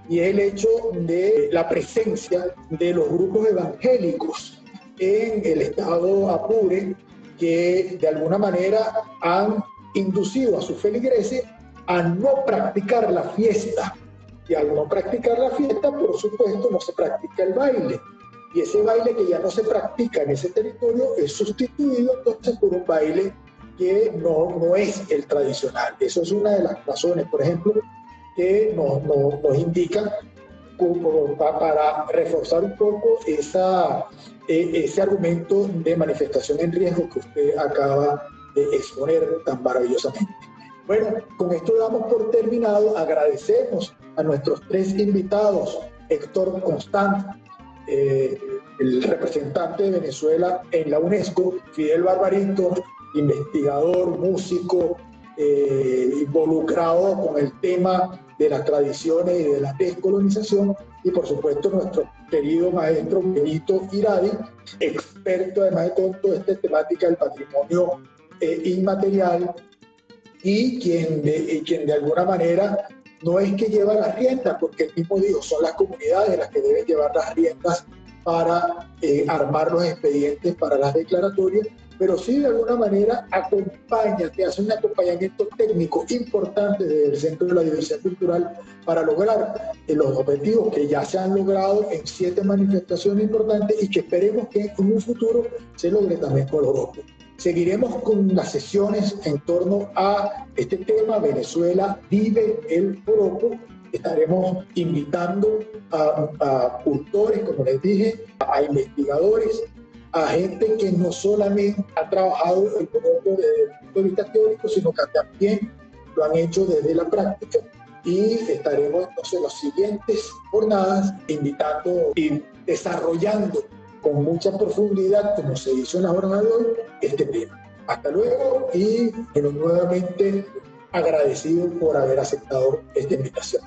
y el hecho de la presencia de los grupos evangélicos en el estado Apure, que de alguna manera han inducido a sus feligreses a no practicar la fiesta. Y al no practicar la fiesta, por supuesto, no se practica el baile. Y ese baile que ya no se practica en ese territorio es sustituido entonces por un baile que no es el tradicional. Eso es una de las razones, por ejemplo, que nos indican para reforzar un poco ese argumento de manifestación en riesgo que usted acaba de exponer tan maravillosamente. Bueno, con esto damos por terminado. Agradecemos a nuestros tres invitados: Héctor Constant, el representante de Venezuela en la UNESCO; Fidel Barbarito, investigador, músico, involucrado con el tema de las tradiciones y de la descolonización; y por supuesto nuestro querido maestro Benito Iradi, experto además de toda esta temática del patrimonio inmaterial, y quien de alguna manera no es que lleva las riendas, porque él mismo dijo, son las comunidades las que deben llevar las riendas para armar los expedientes para las declaratorias, pero sí de alguna manera acompaña, que hace un acompañamiento técnico importante desde el Centro de la Diversidad Cultural para lograr los objetivos que ya se han logrado en 7 manifestaciones importantes, y que esperemos que en un futuro se logre también con el joropo. Seguiremos con las sesiones en torno a este tema: Venezuela vive el joropo. Estaremos invitando a cultores, como les dije, a investigadores, a gente que no solamente ha trabajado el joropo desde el punto de vista teórico, sino que también lo han hecho desde la práctica. Y estaremos entonces en las siguientes jornadas invitando y desarrollando con mucha profundidad, como se hizo en la jornada de hoy, este tema. Hasta luego, y nuevamente agradecido por haber aceptado esta invitación.